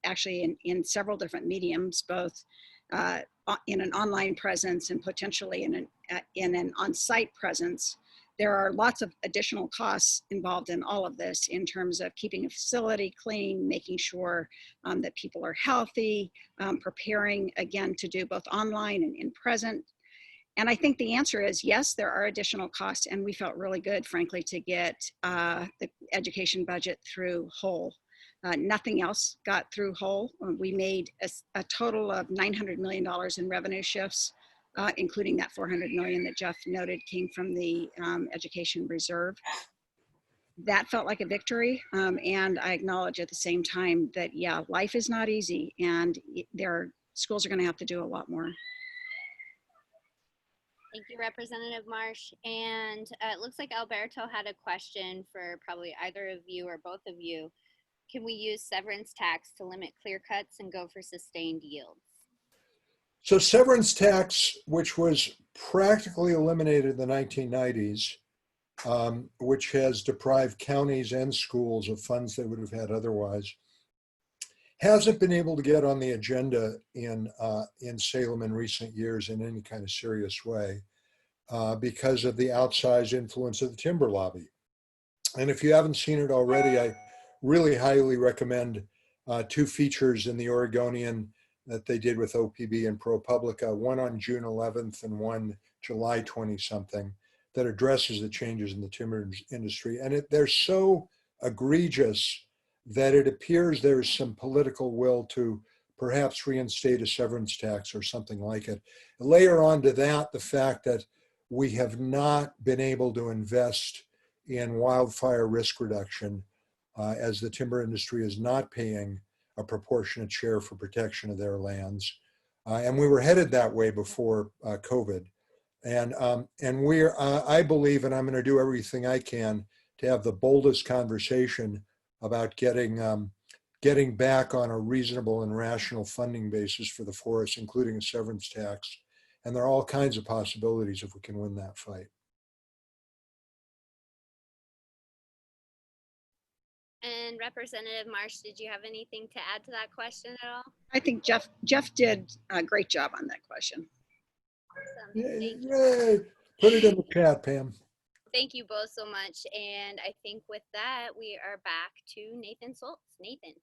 actually in several different mediums, both in an online presence and potentially in an on-site presence, there are lots of additional costs involved in all of this in terms of keeping a facility clean, making sure that people are healthy, preparing again to do both online and in present. And I think the answer is yes, there are additional costs, and we felt really good, frankly, to get the education budget through whole. Nothing else got through whole. We made a total of $900 million in revenue shifts, including that $400 million that Jeff noted came from the education reserve. That felt like a victory, and I acknowledge at the same time that, yeah, life is not easy, and schools are going to have to do a lot more. Thank you, Representative Marsh. And it looks like Alberto had a question for probably either of you or both of you. Can we use severance tax to limit clear cuts and go for sustained yields? So severance tax, which was practically eliminated in the 1990s, which has deprived counties and schools of funds they would have had otherwise, hasn't been able to get on the agenda in Salem in recent years in any kind of serious way because of the outsized influence of the timber lobby. And if you haven't seen it already, I really highly recommend two features in the Oregonian that they did with OPB and ProPublica, one on June 11th and one July 20-something, that addresses the changes in the timber industry. And they're so egregious that it appears there's some political will to perhaps reinstate a severance tax or something like it. Layer on to that the fact that we have not been able to invest in wildfire risk reduction as the timber industry is not paying a proportionate share for protection of their lands. And we were headed that way before COVID. And I believe, and I'm going to do everything I can to have the boldest conversation about getting back on a reasonable and rational funding basis for the forests, including a severance tax. And there are all kinds of possibilities if we can win that fight. And Representative Marsh, did you have anything to add to that question at all? I think Jeff did a great job on that question. Awesome. Thank you. Yay. Put it in the chat, Pam. Thank you both so much. And I think with that, we are back to Nathan Soltz. Nathan.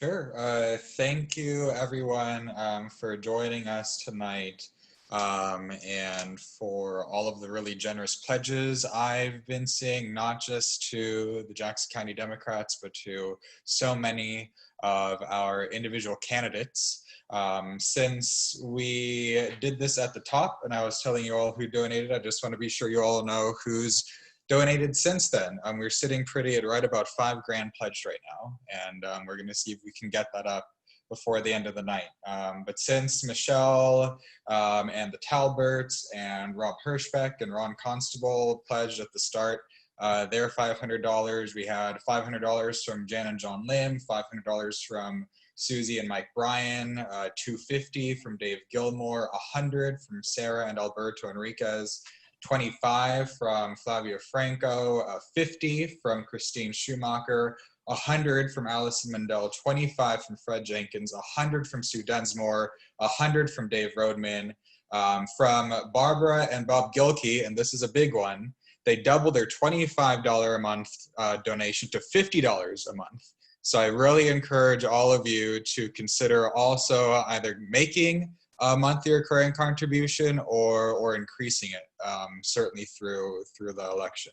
Sure. Thank you, everyone, for joining us tonight, and for all of the really generous pledges I've been seeing, not just to the Jackson County Democrats, but to so many of our individual candidates. Since we did this at the top, and I was telling you all who donated, I just want to be sure you all know who's donated since then. We're sitting pretty at right about $5 grand pledged right now, and we're going to see if we can get that up before the end of the night. But since Michelle and the Talberts and Rob Hirschbeck and Ron Constable pledged at the start their $500, we had $500 from Jan and John Lim, $500 from Susie and Mike Bryan, $250 from Dave Gilmore, $100 from Sarah and Alberto Enriquez, $25 from Flavia Franco, $50 from Christine Schumacher, $100 from Allison Mandel, $25 from Fred Jenkins, $100 from Sue Densmore, $100 from Dave Rodman, from Barbara and Bob Gilkey, and this is a big one. They doubled their $25 a month donation to $50 a month. So I really encourage all of you to consider also either making a monthly recurring contribution or increasing it, certainly through the election.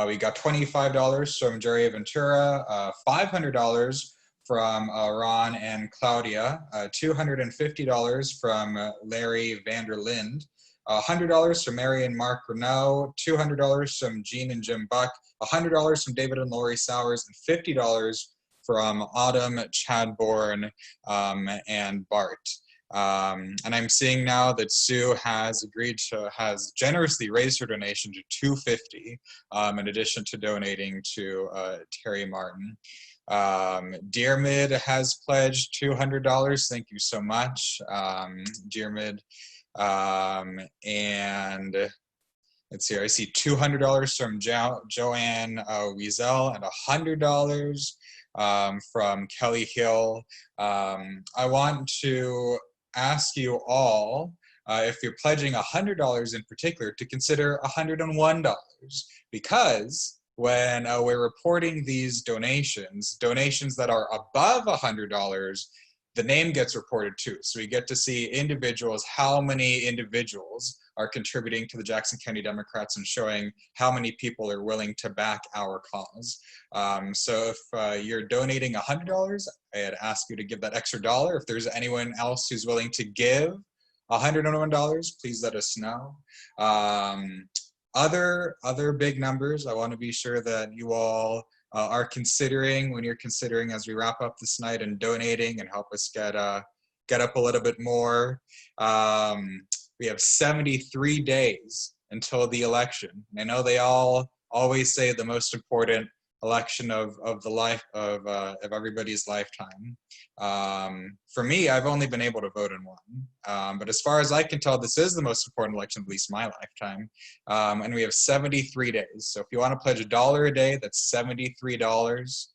We got $25 from Jerry Ventura, $500 from Ron and Claudia, $250 from Larry Vanderlind, $100 from Mary and Mark Renault, $200 from Jean and Jim Buck, $100 from David and Lori Sowers, and $50 from Autumn, Chadbourne, and Bart. And I'm seeing now that Sue has has generously raised her donation to $250, in addition to donating to Terrie Martin. Dearmid has pledged $200. Thank you so much, Dearmid. And let's see, I see $200 from Joanne Wiesel and $100 from Kelly Hill. I want to ask you all, if you're pledging $100 in particular, to consider $101, because when we're reporting these donations that are above $100, the name gets reported too. So we get to see individuals, how many individuals are contributing to the Jackson County Democrats and showing how many people are willing to back our cause. So if you're donating $100, I'd ask you to give that extra dollar. If there's anyone else who's willing to give $101, please let us know. Other big numbers, I want to be sure that you all are considering, when you're considering as we wrap up this night, and donating and help us get up a little bit more. We have 73 days until the election. And I know they all always say the most important election of everybody's lifetime. For me, I've only been able to vote in one. But as far as I can tell, this is the most important election of at least my lifetime. And we have 73 days. So if you want to pledge $1 a day, that's $73.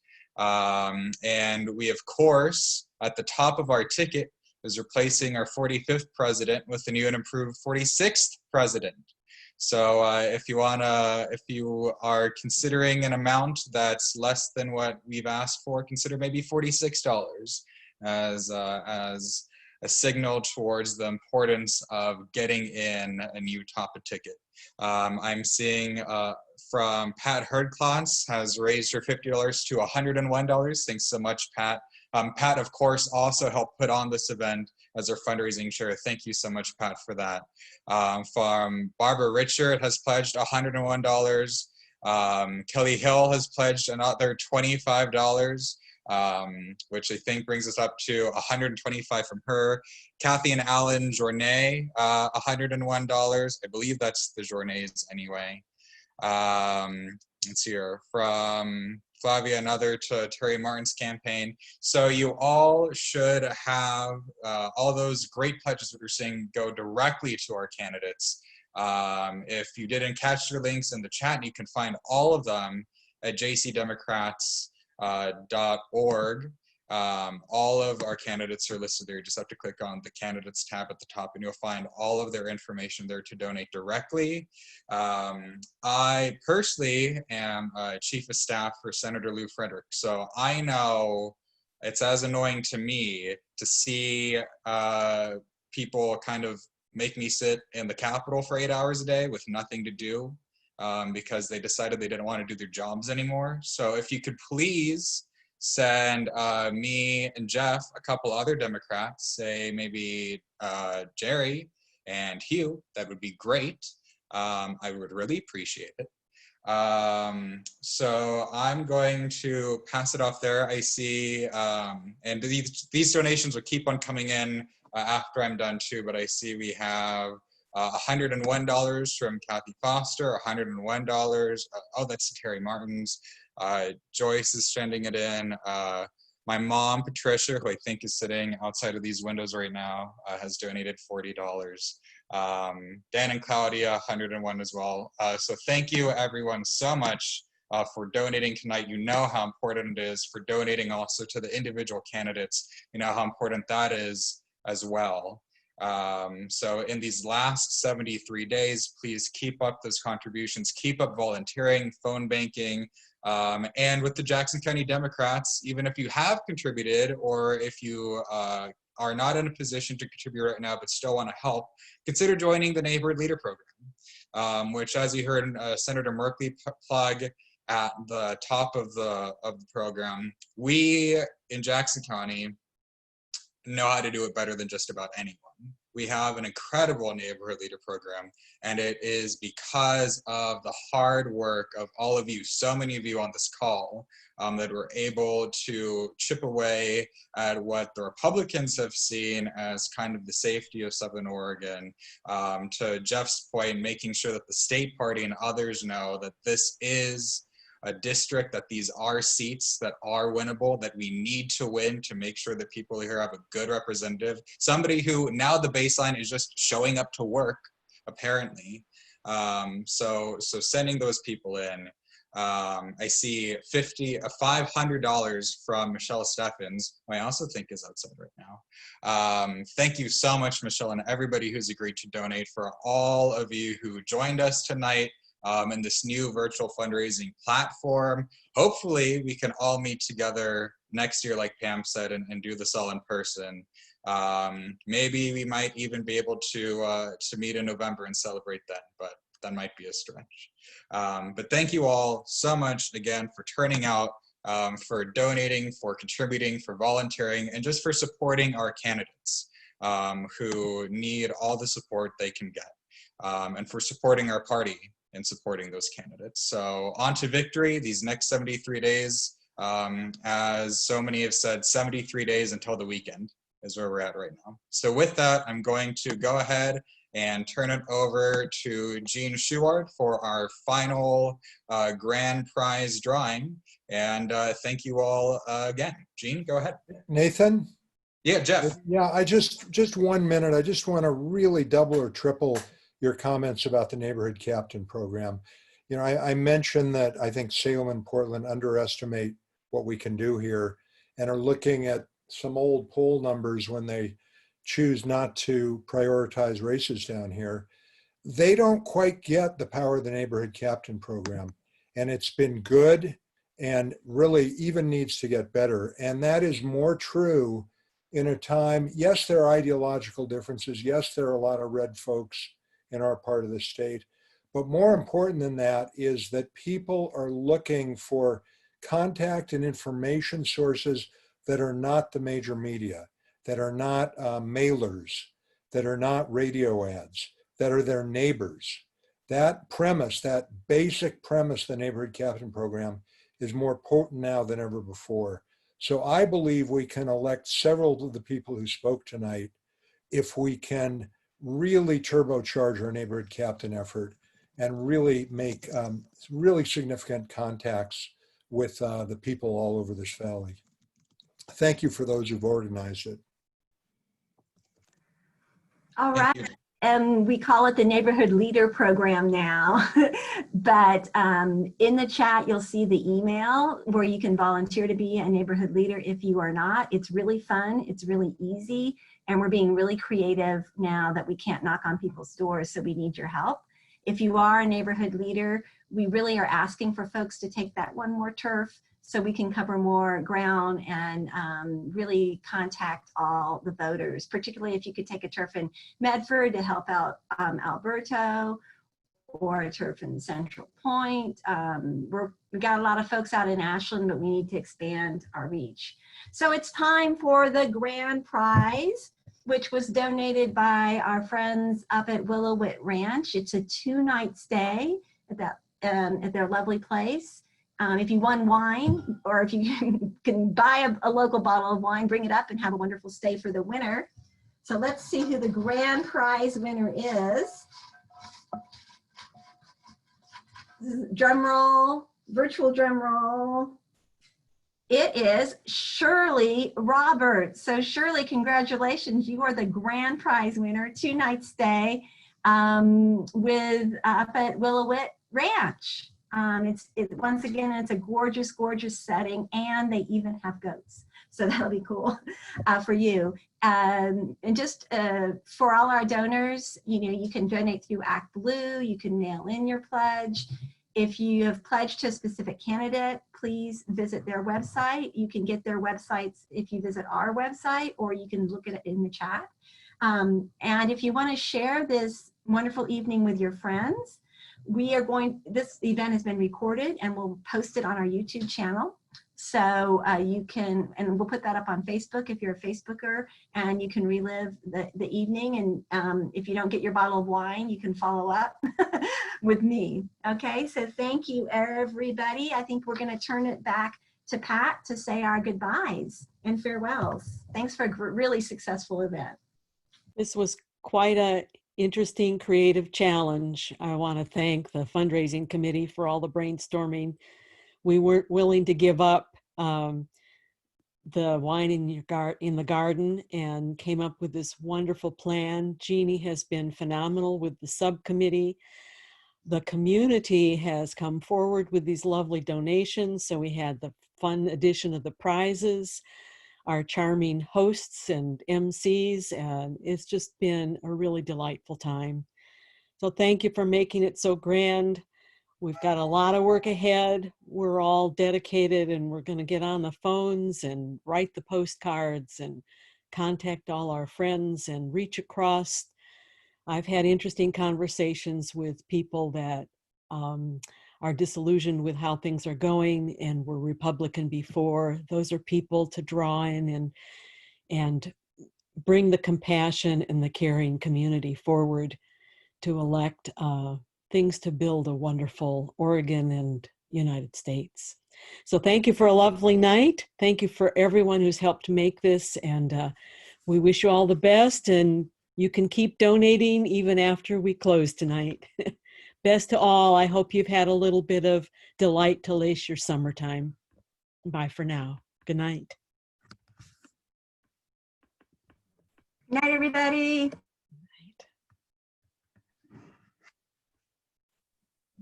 And we, of course, at the top of our ticket is replacing our 45th president with the new and improved 46th president. So if you are considering an amount that's less than what we've asked for, consider maybe $46 as a signal towards the importance of getting in a new top-a ticket. I'm seeing from Patt Herdklotz has raised her $50 to $101. Thanks so much, Pat. Pat, of course, also helped put on this event as our fundraising chair. Thank you so much, Pat, for that. From Barbara Richard has pledged $101. Kelly Hill has pledged another $25. which I think brings us up to 125 from her. Kathy and Alan Journay, $101. I believe that's the Journays anyway. Let's see here, from Flavia, another to Terrie Martin's campaign. So you all should have all those great pledges that we're seeing go directly to our candidates. If you didn't catch your links in the chat, you can find all of them at jcdemocrats.org. All of our candidates are listed there. You just have to click on the candidates tab at the top and you'll find all of their information there to donate directly. I personally am Chief of Staff for Senator Lou Frederick. So I know it's as annoying to me to see people kind of make me sit in the Capitol for 8 hours a day with nothing to do because they decided they didn't want to do their jobs anymore. So if you could please send me and Jeff, a couple other Democrats, say maybe Jerry and Hugh, that would be great. I would really appreciate it. So I'm going to pass it off there. I see, and these donations will keep on coming in after I'm done too, but I see we have $101 from Kathy Foster, $101. Oh, that's Terrie Martin's. Joyce is sending it in. My mom, Patricia, who I think is sitting outside of these windows right now, has donated $40. Dan and Claudia, 101 as well. So thank you everyone so much for donating tonight. You know how important it is for donating also to the individual candidates. You know how important that is as well. So in these last 73 days, please keep up those contributions, keep up volunteering, phone banking, and with the Jackson County Democrats, even if you have contributed or if you are not in a position to contribute right now but still want to help, consider joining the Neighborhood Leader Program, which, as you heard Senator Merkley plug at the top of the program, we in Jackson County know how to do it better than just about anyone. We have an incredible Neighborhood Leader Program, and it is because of the hard work of all of you, so many of you on this call, that we're able to chip away at what the Republicans have seen as kind of the safety of Southern Oregon. To Jeff's point, making sure that the state party and others know that this is a district, that these are seats that are winnable, that we need to win to make sure that people here have a good representative. Somebody who now the baseline is just showing up to work, apparently. So sending those people in. I see $500 from Michelle Steffens, who I also think is outside right now. Thank you so much, Michelle, and everybody who's agreed to donate, for all of you who joined us tonight in this new virtual fundraising platform. Hopefully we can all meet together next year, like Pam said, and do this all in person. Maybe we might even be able to meet in November and celebrate that, but that might be a stretch. But thank you all so much again for turning out, for donating, for contributing, for volunteering, and just for supporting our candidates who need all the support they can get, and for supporting our party and supporting those candidates. So on to victory these next 73 days. As so many have said, 73 days until the weekend is where we're at right now. So with that, I'm going to go ahead and turn it over to Jean Schuard for our final grand prize drawing. And thank you all again. Jean, go ahead. Nathan? Yeah, Jeff. Yeah, I just 1 minute. I just want to really double or triple your comments about the Neighborhood Captain program. You know, I mentioned that I think Salem and Portland underestimate what we can do here and are looking at some old poll numbers when they choose not to prioritize races down here. They don't quite get the power of the Neighborhood Captain program. And it's been good and really even needs to get better. And that is more true in a time, yes, there are ideological differences. Yes, there are a lot of red folks in our part of the state. But more important than that is that people are looking for contact and information sources that are not the major media, that are not mailers, that are not radio ads, that are their neighbors. That premise, that basic premise of the Neighborhood Captain program is more potent now than ever before. So I believe we can elect several of the people who spoke tonight if we can really turbocharge our neighborhood captain effort and really make really significant contacts with the people all over this valley. Thank you for those who've organized it. All right. And we call it the Neighborhood Leader Program now. But in the chat, you'll see the email where you can volunteer to be a neighborhood leader if you are not. It's really fun. It's really easy. And we're being really creative now that we can't knock on people's doors, so we need your help. If you are a neighborhood leader, we really are asking for folks to take that one more turf so we can cover more ground and really contact all the voters, particularly if you could take a turf in Medford to help out Alberto, or a turf in Central Point. We got a lot of folks out in Ashland, but we need to expand our reach. So it's time for the grand prize, which was donated by our friends up at Willowit Ranch. It's a 2-night stay at their lovely place. If you won wine, or if you can buy a local bottle of wine, bring it up and have a wonderful stay for the winner. So let's see who the grand prize winner is. Drum roll, virtual drum roll. It is Shirley Roberts. So Shirley, congratulations. You are the grand prize winner, 2-night stay with up at Willowit Ranch. Once again, it's a gorgeous, gorgeous setting, and they even have goats. So that'll be cool for you. And just for all our donors, you can donate through Act Blue. You can mail in your pledge. If you have pledged to a specific candidate, please visit their website. You can get their websites if you visit our website, or you can look at it in the chat. And if you want to share this wonderful evening with your friends, this event has been recorded and we'll post it on our YouTube channel. So you can, and we'll put that up on Facebook if you're a Facebooker, and you can relive the evening. And if you don't get your bottle of wine, you can follow up with me. Okay, so thank you, everybody. I think we're going to turn it back to Pat to say our goodbyes and farewells. Thanks for a really successful event. This was quite a interesting, creative challenge. I want to thank the fundraising committee for all the brainstorming. We weren't willing to give up the wine in the garden and came up with this wonderful plan. Jeannie has been phenomenal with the subcommittee. The community has come forward with these lovely donations. So we had the fun addition of the prizes, our charming hosts and MCs, and it's just been a really delightful time. So thank you for making it so grand. We've got a lot of work ahead. We're all dedicated, and we're going to get on the phones and write the postcards and contact all our friends and reach across. I've had interesting conversations with people that are disillusioned with how things are going and were Republican before. Those are people to draw in and bring the compassion and the caring community forward to elect things to build a wonderful Oregon and United States. So thank you for a lovely night. Thank you for everyone who's helped make this, and we wish you all the best, and you can keep donating even after we close tonight. Best to all. I hope you've had a little bit of delight to lace your summertime. Bye for now. Good night. Good night, everybody.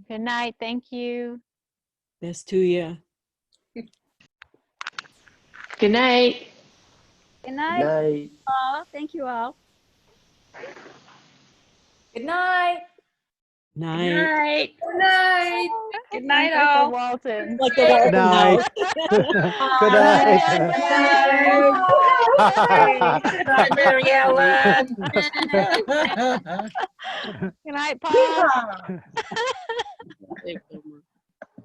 Good night. Thank you. Best to you. Good night. Good night. Good night. All. Thank you all. Good night. Night. Night. Good night. Good night, Like all. the Walton. Like the Good Walton night. House. Good night. Good night, Mary Ellen. Good night, Paul.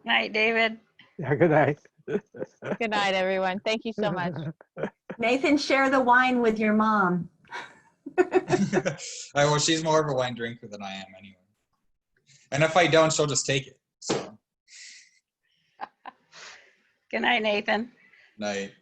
Night, David. Yeah, good night. Good night, everyone. Thank you so much. Nathan, share the wine with your mom. Well, she's more of a wine drinker than I am anyway. And if I don't, she'll just take it. So. Good night, Nathan. Night.